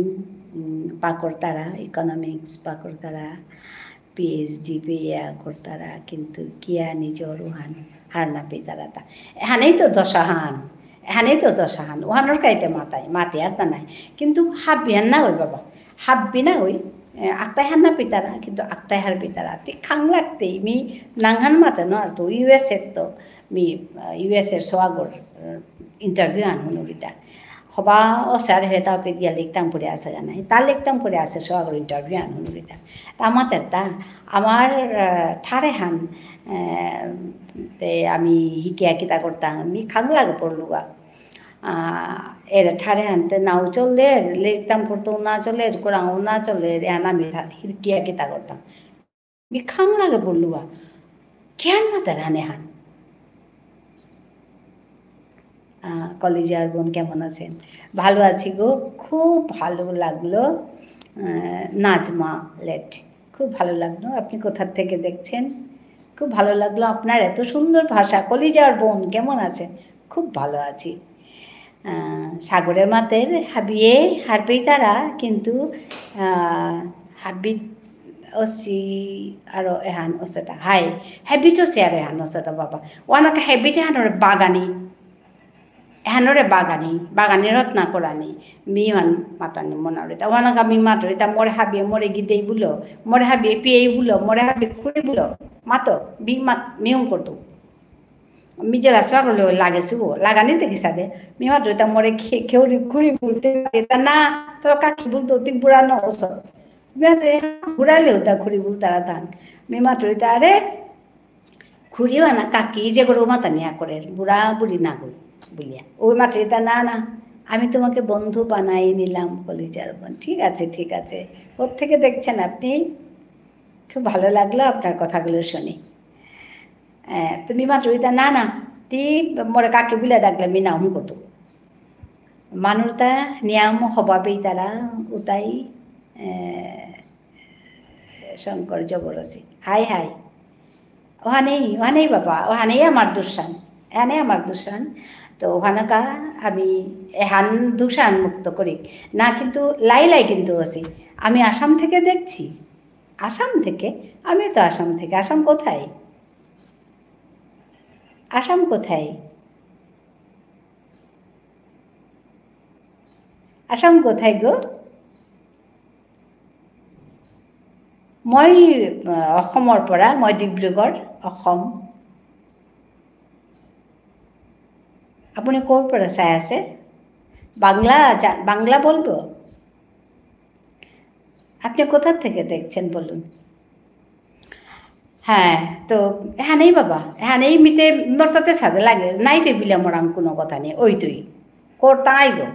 পাকড়তারা ইকোনমিক্স পাকড়তারা পিএইচডি পেয়া করতারা কিন্তু কিয়া নিজর ওহান হার না পেয়ে তারা তা এহানেই তো দশাহান ওহানোর কাইতে মাতে আর তা নাই কিন্তু হাব্বি হান না ওই বাবা হাব্বি না ওই আকতাই হান না পিতারা কিন্তু আকতাই হার পিতারা তি খাং লাগতেই মি নাংহান মাতে ন আর তো ইউএসএর তো মি ইউএসএর সোয়াগর ইন্টারভিউ আনহুনুরিতা হবা অসার হয়ে তাও পেদিয়া লিখতাম পড়ে আসে নাই তা লিখতাম পড়ে আসে সোয়াগর ইন্টারভিউ আনহুনুরিতা তা আমাদের তা আমার ঠারে হান তে আমি হিকিয়া কিতা করতাম আমি খাং লাগে পড়লুগা era thare hante nau cholle lektam porto na cholle korang na cholle ana mi hirkiya kita kortam mi khang lage bolluwa kian mata rane han কলেজার বোন কেমন আছেন ভালো আছি গো খুব ভালো লাগলো নাজমা লেট খুব ভালো লাগলো আপনি কোথা থেকে দেখছেন খুব ভালো লাগলো আপনার এত সুন্দর ভাষা কলেজার বোন কেমন আছেন খুব ভালো আছি সাগরের মাতের হাবিয়ে হারবেই তারা কিন্তু হাবিত ওসি আরো এহান ওসেটা হাই হ্যাবিটও শেয়ার এহান ওসেটা বাবা ওনাকে হ্যাবিট এহানোর বাগানি এহানোরে বাগানি রত্না কোরানি মিহান মাতানি মনারিতা ওনাকা মি মাতরিতা মোরে হাবিয়ে মোরে গিদেই বুলো মোরে হাবিয়ে পিয়েই বুলো মোরে হাবিয়ে খুঁড়ি বুলো মাতো বি মাত মিয়ং করতো মি জেলা স্বাগল লাগে সুগো লাগানি দেখি সাদে মি মাতরিতা মোরে খেউরি খুঁড়ি বুলতে তা না তোর কাকি বুলতো তুই বুড়ানো ওসব বুড়ালেও তা খুঁড়ি বুল তারা তান মি মাতরিতা আরে খুঁড়িও না কাকি যে করে মাতা নিয়া করে বুড়া বুড়ি না করি বলিয়া ওই মাতৃতা না না আমি তোমাকে বন্ধু বানাই নিলাম কলিজার বোন ঠিক আছে কোত্থেকে দেখছেন আপনি খুব ভালো লাগলো আপনার কথাগুলো শুনে তুমি মাতৃতা না না তি মোরে কাকে বুলে ডাকলে মি নাম করতো মানুষটা নিয়ম স্বভাবেই তারা উতাই শঙ্কর জবরসি হাই ওহানেই বাবা ওহানেই আমার দুঃসান আমার দুঃসান তো ওখানকা আমি এহান দুষান মুক্ত করি না কিন্তু লাই কিন্তু আছি আমি আসাম থেকে দেখছি আসাম থেকে আমি তো আসাম থেকে আসাম কোথায় আসাম কোথায় গো মই অসমৰ পৰা মই ডিব্ৰুগড় অসম আপনি কোর পরে চাই আছে বাংলা বলবো আপনি কোথা থেকে দেখছেন বলুন হ্যাঁ তো হ্যাঁ বাবা হ্যাঁ মিতে মরতাতে সাদে লাগে নাই তো বিলে মরাম কোনো কথা নেই ওই তুই কোথায় গো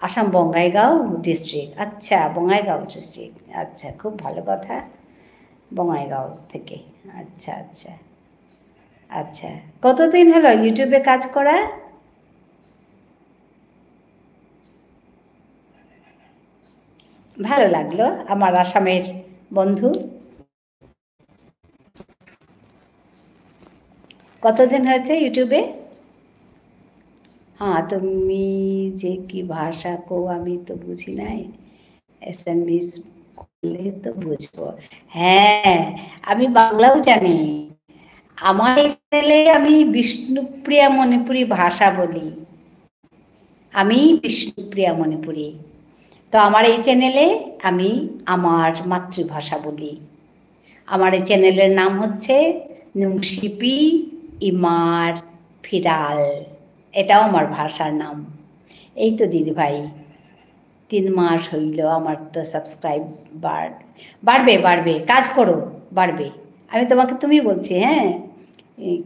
আসাম বঙ্গাইগাঁও ডিস্ট্রিক্ট আচ্ছা বঙ্গাইগাঁও ডিস্ট্রিক্ট আচ্ছা খুব ভালো কথা বঙ্গাইগাঁও থেকে আচ্ছা কতদিন হলো ইউটিউবে কাজ করা ভালো লাগলো আমার আসামের বন্ধু কতদিন হয়েছে ইউটিউবে হ্যাঁ তুমি যে কি ভাষা কো আমি তো বুঝি নাই এসএমএস করলে তো বুঝবো হ্যাঁ আমি বাংলাও জানি আমার চ্যানেলে আমি বিষ্ণুপ্রিয়া মণিপুরি ভাষা বলি আমি বিষ্ণুপ্রিয়া মণিপুরি তো আমার এই চ্যানেলে আমি আমার মাতৃভাষা বলি আমার এই চ্যানেলের নাম হচ্ছে নুংশিপি ইমার ফিরাল এটাও আমার ভাষার নাম এই তো দিদি ভাই 3 মাস হইল আমার তো সাবস্ক্রাইব বাড়বে কাজ করো বাড়বে আমি তোমাকে তুমি বলছি হ্যাঁ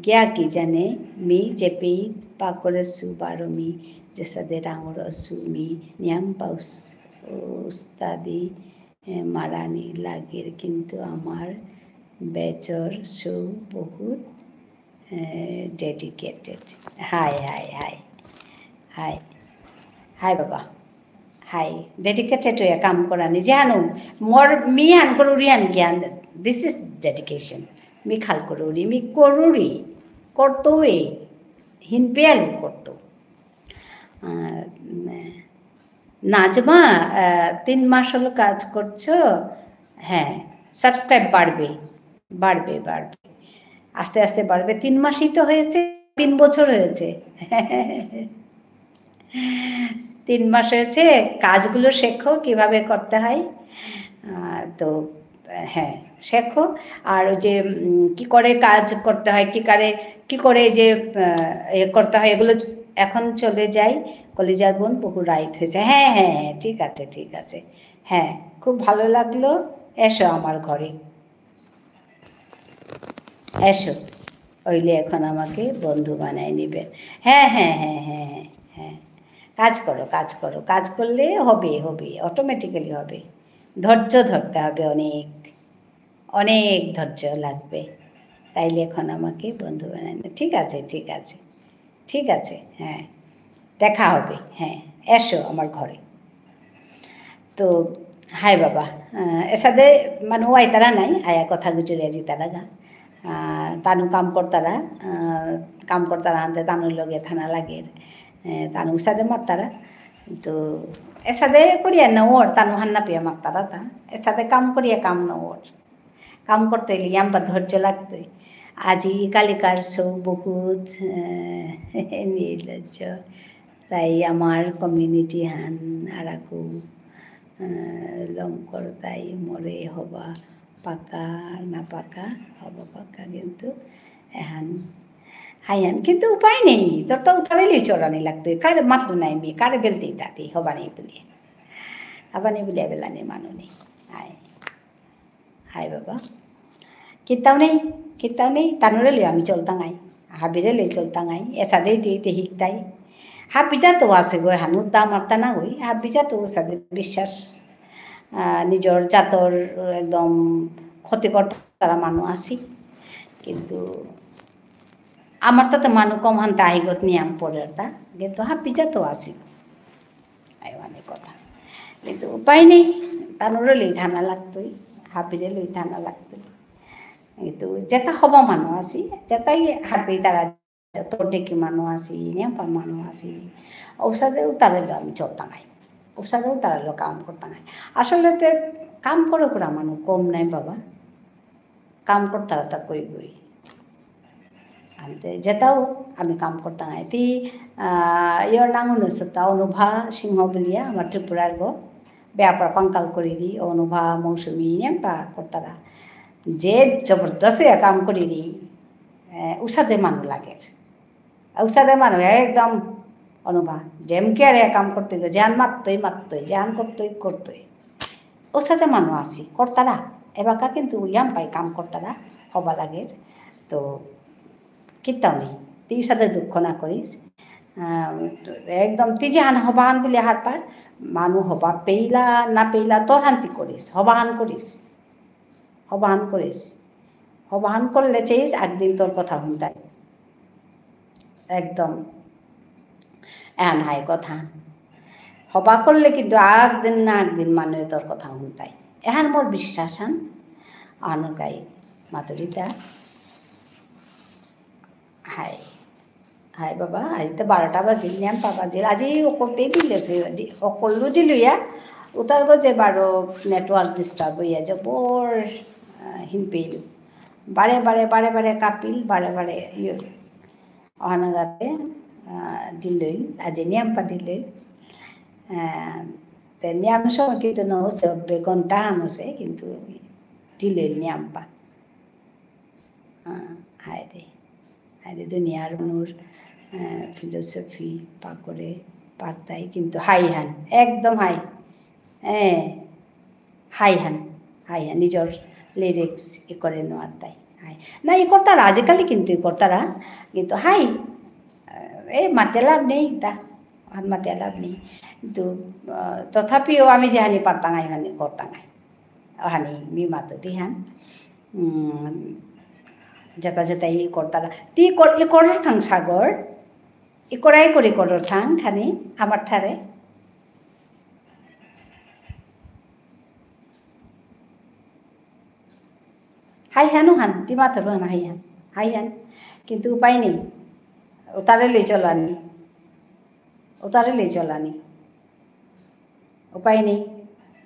क्या की जाने मी जेपी पाकोरे सुबारो मी जैसा दे रांगोर सुमी नियम पाउस उस्तादी मारानी लागेर किन्तु आमार बेचर शो बहुत डेडिकेटेड हाय बाबा हाय डेडिकेटेड हुए काम करानी जानो मोर मी हान करूरी हान ज्ञान दिस इज डेडिकेशन मी खाल करूरी मी करूरी करतोवे हिनपेल करतो नाजमा 3 মাস হলো কাজ করছো হ্যাঁ সাবস্ক্রাইব বাড়বে আস্তে আস্তে বাড়বে 3 মাসই তো হয়েছে 3 বছর হয়েছে 3 মাস হয়েছে কাজগুলো শেখো কিভাবে করতে হয় তো হ্যাঁ শেখো আর যে কি করে কাজ করতে হয় কি করে যে করতে হয় এগুলো এখন চলে যাই কলিজার বোন বহু রাইট হয়েছে হ্যাঁ ঠিক আছে হ্যাঁ খুব ভালো লাগলো এসো আমার ঘরে এসো ওইলে এখন আমাকে বন্ধু বানায় নেবে হ্যাঁ কাজ করো কাজ করো, কাজ করলে হবে হবে, অটোমেটিক্যালি হবে। ধৈর্য ধরতে হবে, অনেক অনেক ধৈর্য লাগবে, তাইলে এখন আমাকে বন্ধু বানায় না। ঠিক আছে ঠিক আছে ঠিক আছে, হ্যাঁ দেখা হবে, হ্যাঁ এসো আমার ঘরে। তো হাই বাবা এসাদে মানে ওয়াই তারা নাই আয়া কথা গুজরে আজি তারা গা তানু কাম করতারা আনতে তানুর লগে থানা লাগে তানু সাদে মারতারা। তো এসাদে করিয়া না ওর তানু হান্না পিয়া মারতারা তা এসাদে কাম করিয়া কাম না ওর কাম করতে গেলে আম্বা ধৈর্য লাগতোই। আজি কালিকার সৌ বহুত নির্লজ্জ, তাই আমার কমিউনিটি হান আরাকু লঙ্কর তাই মরে হবা পাকা না পাকা হবা পাকা, কিন্তু এহান হাইয়ান কিন্তু উপায় নেই, তোর তো উতারাইলেই চড়ানি লাগতো, কারে মাতলো নাই মেয়ে কারে বেলতেই তাতে হবানি বলিয়ে হবানি বলিয়া বেলানি মানুনি। হায় হায় বাবা কিতাও নেই তানুরে লই আমি চলতাঙাই, হাবিরে লই চলতাঙাই, এসাদেই তুই শিখতাই হাবিজা তো আছে গই হানুর দাম মারতা না গই হাবিজা তো সাদের বিশ্বাস নিজর জাতর একদম ক্ষতিকর তারা মানুষ আছি, কিন্তু আমার তাতে মানুষ কম হান তাহিগত নিয়াম পড়ে তা, কিন্তু হাবিজা তো আছি অনেক কথা, কিন্তু উপায় নেই তানুরে লই থানা লাগতোই হাবিরে লই থানা লাগতোই। কিন্তু যেটা হব মানুষ আছি যেটাই হাবি তারা তোর ডেকি মানুষ আছি নেপা মানুষ আছি ঔষধেও তারাইলো আমি চলতা নাই, ঔষধেও তারাইলো কাম করতা নাই। আসলে কাম করে করা মানুষ কম নাই বাবা, কাম করতারা তা কই গই আনতে যেটাও আমি কাম করতা নাই। তি ইয়র নাম তা অনুভা সিংহ বলিয়া আমার ত্রিপুরার গো ব্যাপার পাঙ্কাল করে দি অনুভা মৌসুমী নেপা করতারা যে জবরদস্ত কাম করি রি উষাদে মানুষ লাগে, উষাদে মানুষ একদম অনুভা যেমকে আর কাম করতে গো যেহান মারতই যেহান করতই উষাদে মানুষ আসি কর্তারা এবাকা, কিন্তু ইয়াম পাই কাম কর্তারা হবা লাগে। তো কিতাও নেই তুই সাথে দুঃখ না করিস একদম তুই যেহান হবাহান বলে হার পার মানুষ হবা পেইলা না পেইলা তোর শান্তি করিস হবাহান করিস হবাহান করলে চেয়েছিস একদিন তোর কথা শুনতাই একদম এহান হাই কথা হবা করলে কিন্তু একদিন না একদিন মানুষ তোর কথা শুনতাই এহান মোর বিশ্বাস হান আনুর গাই মাতুরিতা। হাই হাই বাবা আজি তো 12টা বাজিল নিয়াম বাজিল আজি করতেই দিলে অকল্লু দিল ইয়া উতার গজে বারো নেটওয়ার্ক ডিস্টার্ব হইয়া যে বর হিমপেইল বারে কাপিল বারে ইয়ে অনাগাতে দিলই আজি নিয়ামপা দিলই নিয়াম সময় কিন্তু নহসে ঘন্টা আনছে কিন্তু দিলই নিয়ামপা হায় রে দুনিয়ার মানুষ ফিলোসফি পাকরে পারতাই কিন্তু হাই হান একদম হাই হান নিজের লিরিক্স ই করে নেওয়ার তাই হাই না ই করতারা আজিকালি কিন্তু ই করতারা কিন্তু হাই মাতে লাভ নেই তা মাতে লাভ নেই, কিন্তু তথাপিও আমি যেহানি পারতাঙাই হানি করতাঙাই হানি মি মাতুরি হান যেটা ই করতারা তি ই করর থাং সাগর ই করাই করে করর থাং খানি আমার ঠারে হাই হানু হান তি মাথর হান হাই হান কিন্তু উপায় নেই ওতারে লই চলানি উপায় নেই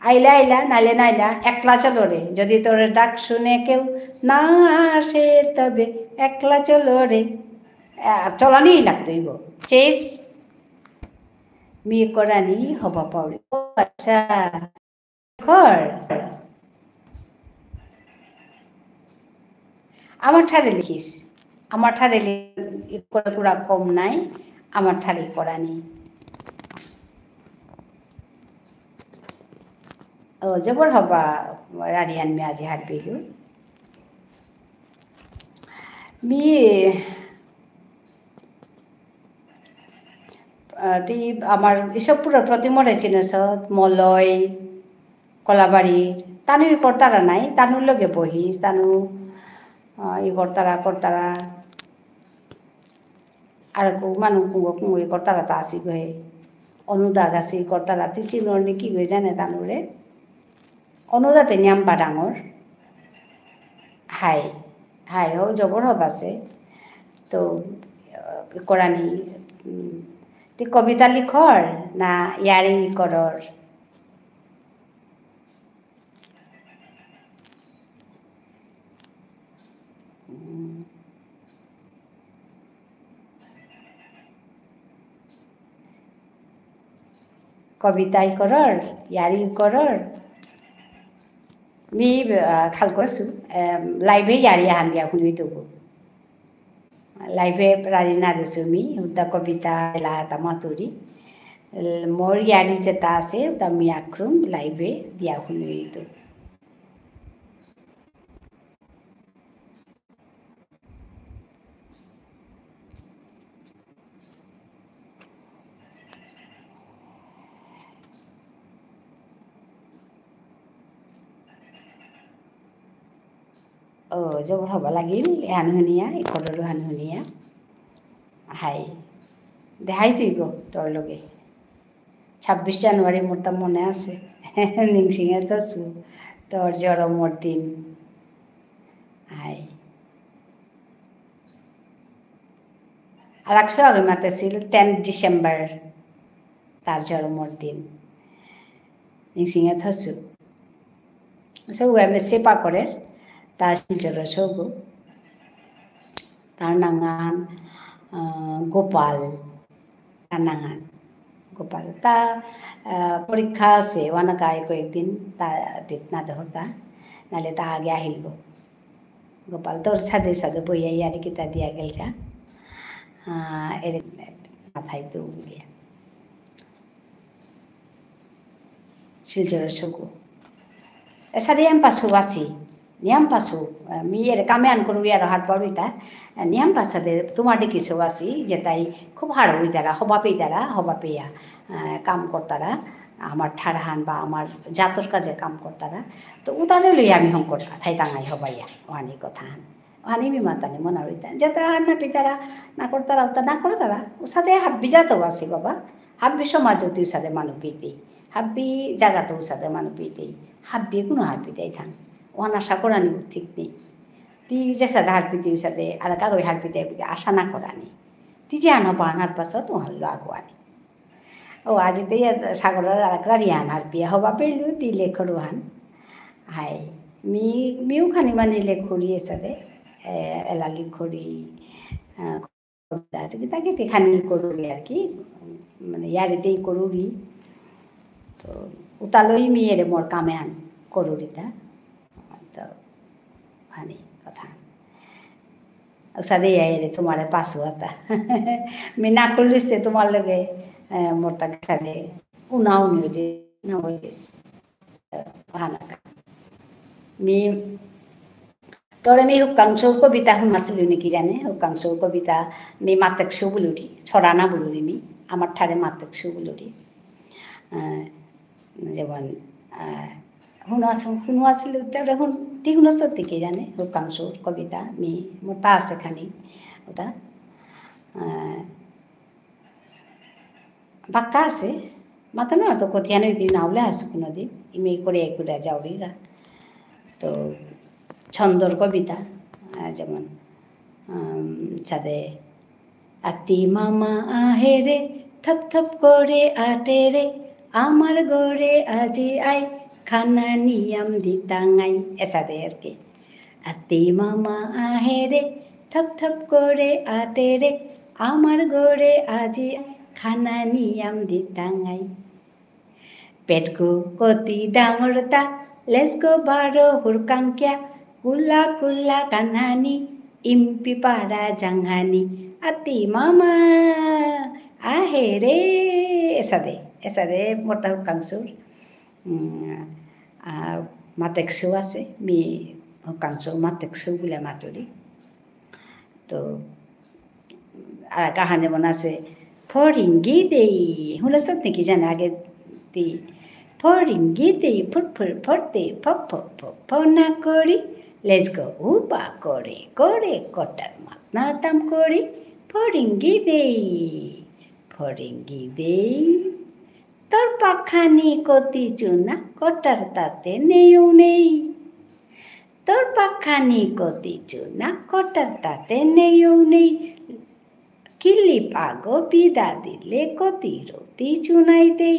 আইলা নাইলে নাইলা একলা চলো রে যদি তোর ডাক শুনে কেউ না আসে তবে একলা চলো রে চলানি লাগতোই গো চেস মি করানি হবা পাউরি আচ্ছা ঘর আমার ঠারে লিখিস আমার ঠারে পুরা কম নাই আমার ঠারে করানি ও জবর হবা রাডিয়ান মে আজি হাট পেলু মি তি আমার ইসবপুরের প্রতিমরে চিনেছ মলয় কলাবাড়ির তানু ই কর্তারা নাই তানুর লগে বহিস তানু ই কর্তারা আর মানুষ কুঙ্গ কুঙ্গ ই কর্তারা তা আসি গহে অনুদা গাছি কর্তারা তি চিনোর নি কি গয়ে জানে তানুরে অনুদাতে নিয়াম্পা ডাঙর হাই হাই ও জবর হব আছে তো করানি তি কবিতা লিখর না ইয়ারি করর কবিতাই করর ইয়ারি করর মি খাল করছু লাইভে ইয়ারি হান দিয়া শুনি দেবো লাইভে রাজি না দিছো মি উদা কবিতা এলা তা মাতুরি মোর ইয়ারি যেটা আছে উদা মি আক্রম লাইভে দিয়া শুনি দেবো জবর হবা লাগিল হান শুনিয়া ইকরৰো হান শুনিয়া হাই দেখাই তুই গো তোর লগে 26 জানুয়ারি মোর তা মনে আছে নিংসিঙে দছু তোর জন্মর দিন হাই আর একশো আগে মাতে ছিল 10 ডিসেম্বর তার জন্মর দিন নিংসিঙে থসু সব এমএ সেপা করে তা শিলচর সৌগ তার নাঙান গোপাল তার নাঙান গোপাল তা পরীক্ষা আছে ওয়ানাকায় কয়েকদিন তা বেতনা ধরতা নালে তা আগে আহিল গো গোপাল তোর সাদে সাদে বইয়া ইয়ারি কিতা দিয়া গেলকা এর মাথায় তো গিয়া শিলচর সৌগ সাদে এম পাশু বাসি নিয়ম পাশু মি এর কামে আন করবি আর হাট পাবি তা নিয়ম পাশাদে তোমার দিকে আসি যে তাই খুব হাড় হই তারা হবা পেয়া কাম করতারা আমার ঠাড়হান বা আমার জাতর কাজে কাম করতারা তো উদারে লই আমি হংকর থাই টাঙাই হবাইয়া ওহানি কথা হান ওহানি মি মাতানি মনা রইতা যেটা হান না পিতারা না করতারা উতা না করতারা উসাদে হাব্বি জাতও আছে বাবা হাব্বি সমাজ তুই সাদে মানু পিতেই হাব্বি জাগাতে উসাদে মানু পিতেই হাব্বি কোনো হার পিতাই থান ওহান আশা করানি ঠিক নেই তি যেসা হার পিতে সাথে আর কাগজ হার পিতে আশা না করানি তি যে আনবা আনার পাছত ওহান লো আগুয়ানি ও আজিতে সাগরের আরেকরা রিয়ান হার পিয়া হবা পেলু তি লেখরু হান হাই মিউ খানি মানে লেখরি সাথে এলা লিখরি তাকে তেখানি করুরি আর কি মানে ইয়ারিতেই করুরি তো উতালই মিয়ের মোর কামে আন করুরিতা তো হানি কথা সাদে আইরে তোমার পাশু হতা মি না করলিস তোমার লগে মোর তাক সাদে উনাও নিয়ে না হইস হানাকা মি তোরে মি হুকাংশর কবিতা শুনাছিলি নাকি জানে হুকাংশর কবিতা মি মাতেকশো বুলুরি ছড়ানা বুলুরি মি আমার ঠারে মাতেকশো বুলুরি যেমন শুনোয়াছিল এখন তি শুনছ দিকে জানে হুকাংশর কবিতা মি মোর তা আছে খানি ওটা বাক্কা আছে মাতানো আর তো কথিয়ানো দিন নাওলে আছে কোনো দিন ইমে করে একুড়া যাওরি গা তো ছন্দর কবিতা যেমন ছাদে আতি মামা আহে রে থপ থপ করে আটে রে আমার গড়ে আজি আই খানা নিয়াম দিতাঙাই এসাদে আর কি আতি মামা আহে রে থপ থপ করে আটে রে আমার গড়ে আজি খানা নিয়াম দিতাঙাই পেটকো কতি ডাঙরতা লেসগো বারো হুরকাংকিয়া কুল্লা কুল্লা কানহানি ইম্পি পাড়া জাংহানি আতি মামা আহে রে এসাদে মোটা হুকাংশুর মাতেকশো আছে মি হুকাংশো মাতেকশো বলে মাতুরি তো আর কাহানি যেমন আছে ফৰিংগী দেই শুনিছত নেকি জানে আগে দি ফৰিংগী দেই ফুটফুৰ ফৰ্তে ফপ ফনা কৰি লেটস গো উপা করে করে কটার মাতনাতাম করি ফরিঙ্গি দেই তোর পাখানি কতি চুনা কটার তাতে নেও নেই তোর পাখানি কতি চুনা কটার তাতে নেও নেই কিলি পাগো বিদা দিলে কতি রতি চুনাই দেই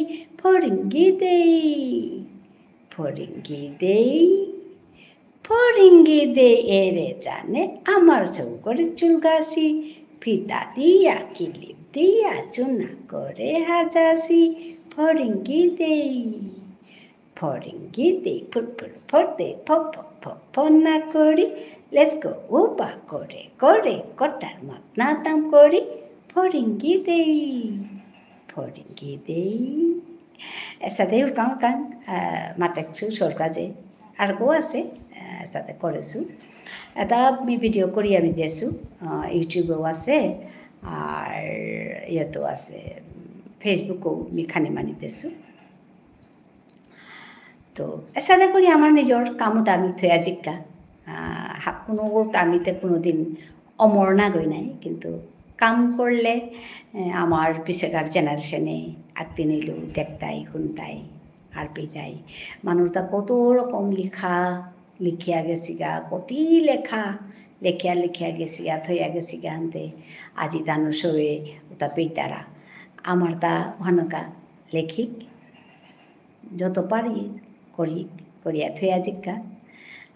ফরিঙ্গি দে এরে জানে আমার চৌকর চুলগাছি ফিতা দিয়া কিলিপ দিয়া চুনা করে হাজাসি ফরিঙ্গি দেই ফুটফুট ফটে ফনা করি লেটস গো উপা করে করে কটার মাতনাতাম করি ফরিঙ্গি দেই এসাতে উরকাং কাং মাতেকছু সরকাজে আর গো আছে সাথে করেছো এটা আমি ভিডিও করি আমি দিয়েছো ইউটিউবেও আছে আর ইয়েতেও আছে ফেসবুকেও আমি খানি মানি দিয়েছো তো সাথে করি আমার নিজের কামত আমি থয়া জিক্কা কোনো আমিতে কোনোদিন অমর না গই নাই কিন্তু কাম করলে আমার পিছেকার জেনারেশনে আগতে নিল দেখতাই শুনতাই আর পেতাই মানুষটা কত রকম লিখিয়া গেছিগা কতি লেখিয়া গেছিগা থইয়া গেছিগা আনতে আজি দানো সয়ে ওটা পেতারা আমার তা ওখানকা লেখিক যত পারি করিয়া থইয়া জিক্কা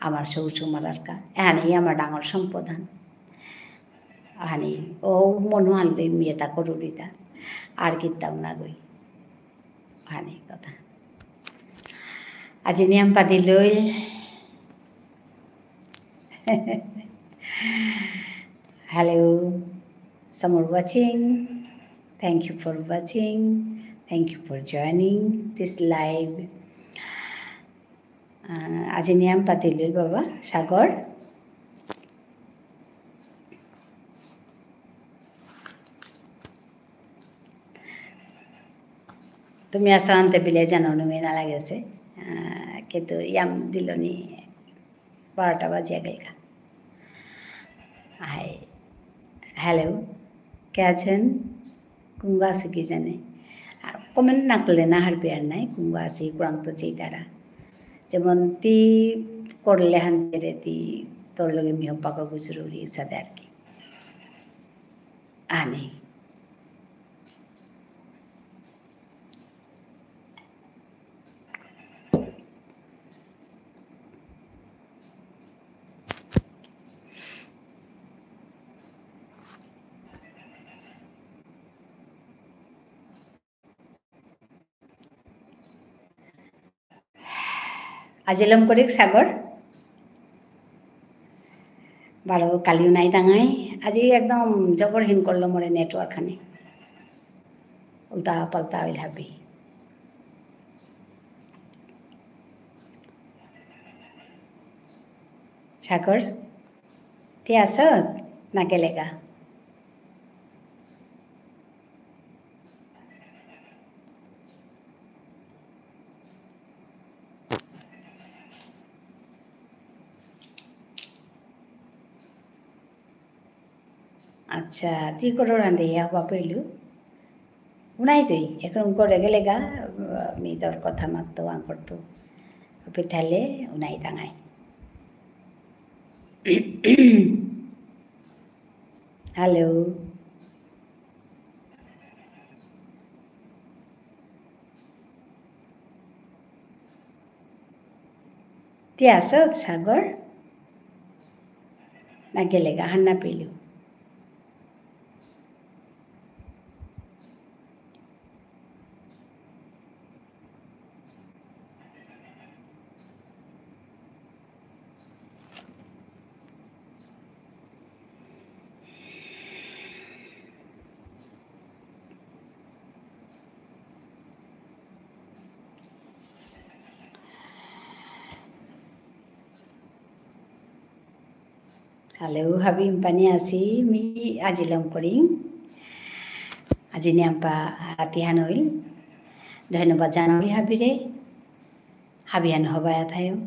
আমার সৌচু মারারকা এহানেই আমার ডাঙর সম্পদান হানি ও মনো আনলে মেয়েটা করুরিতা আর কিতাম না গই হানি কথা আজি নিয়ম পাতি লৈ hello some are watching thank you for watching thank you for joining this live আজি নিয়ম পাতি লৈ বাবা সাগর তুমি আসো আনতে বিলে জানো নুমি নালাগেছে কিন্তু ইয়াম দিলনি 12টা বাজিয়া গেলকা হাই হ্যালো কে আছেন কুঙ্গা আছে কি জানে আর কমেন্ট না করলে না হারবে আর নাই কুঙ্গা আছে কুরাং তো চেই তারা যেমন তি করলে হানতে রে তি তোর লগে মিহ পাকা গুজরুরি সাথে আর কি আনে আজিলম করিক সাগর বারো কালিও নাই দাঙাই আজি একদম জবরহীন করলো মরে নেটওয়ার্ক খানে উল্টা পাল্টা হইল হাবি সাগর তে আস না গেলেগা আচ্ছা ती करो रांधे हवा पहलू उनाई तुई এখন করে গেলে গা আমি তোর কথা মারতো আং করতো পিঠালে উনাই দাঙাই হ্যালো ती আস সাগর না গেলে গা হান্না পেলু Halo Habib Pani Asi mi ajilam koring আজি নিয়াম্পা latihan oil ধন্যবাদ জানাবি হাবিরে habihan hobaya thayo.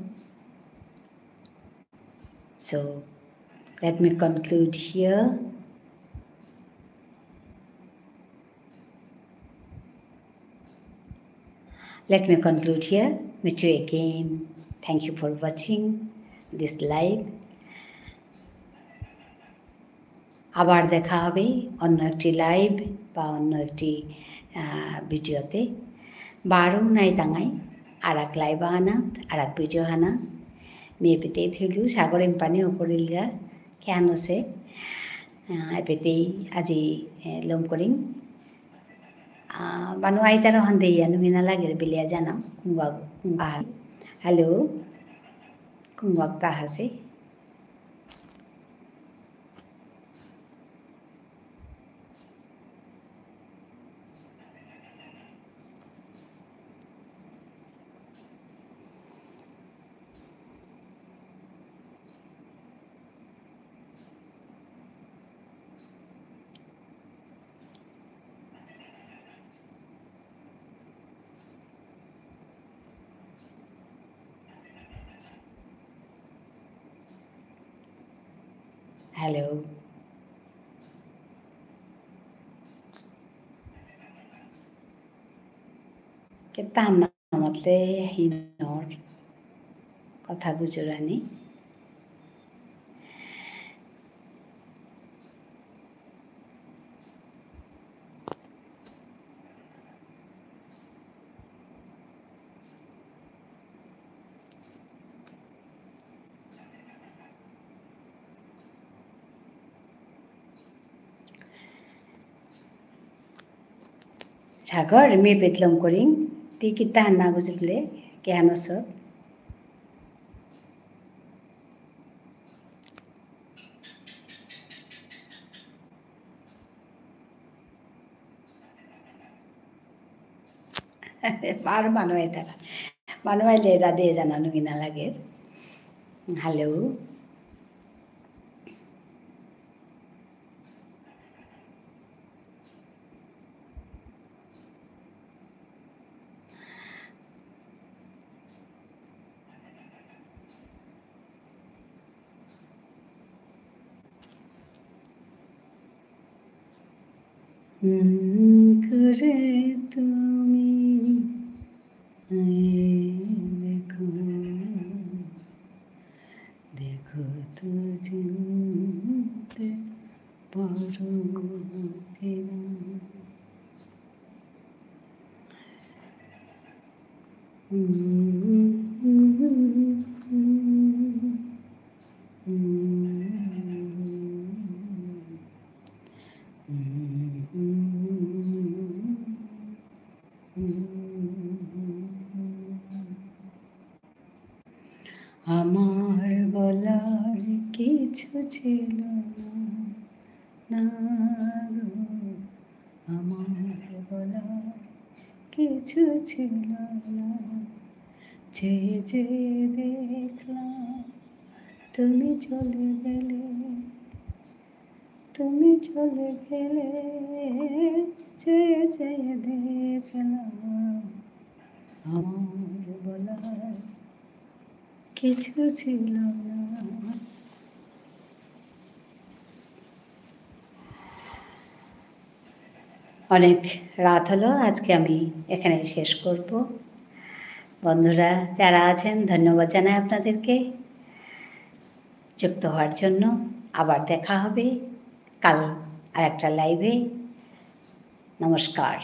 So let me conclude here. Meet you again. Thank you for watching this live. আবার দেখা হবে অন্য একটি লাইভ বা অন্য একটি ভিডিওতে বারো নাই তাঙাই আর এক লাইভ আনা আর এক ভিডিও আনা মেয়ে পেতে থইলু সাগরের পানি ওপরিলগা কেন সে পেতেই আজি লম করিং বানু আইতার হন্দেইয়া নুমিনা লাগে বিলিয়া জানাও কুঙ্গা hello কুঙ্গা তাহাসে Hello. Kita namatle hinor কথা গুজরানি সাগর মে পেতলম করিং তি কিতা হান্না গুজরলে কেন সব আর মানুয়াই থাকা মানুয়াইলে এরা দিয়ে জানানো কিনা লাগে হ্যালো করে তুমি দেখো দেখো তো চিনতে পারো কিনা আমার বলার কিছু ছিল না গো আমার বলার কিছু ছিল না চেয়ে চেয়ে দেখলাম তুমি চলে গেলে চেয়ে চেয়ে দেখলাম আমার বলার কিছু ছিল না অনেক রাত হলো আজকে আমি এখানে শেষ করব বন্ধুরা যারা আছেন ধন্যবাদ জানাই আপনাদেরকে যুক্ত হওয়ার জন্য আবার দেখা হবে কাল আর একটা লাইভে নমস্কার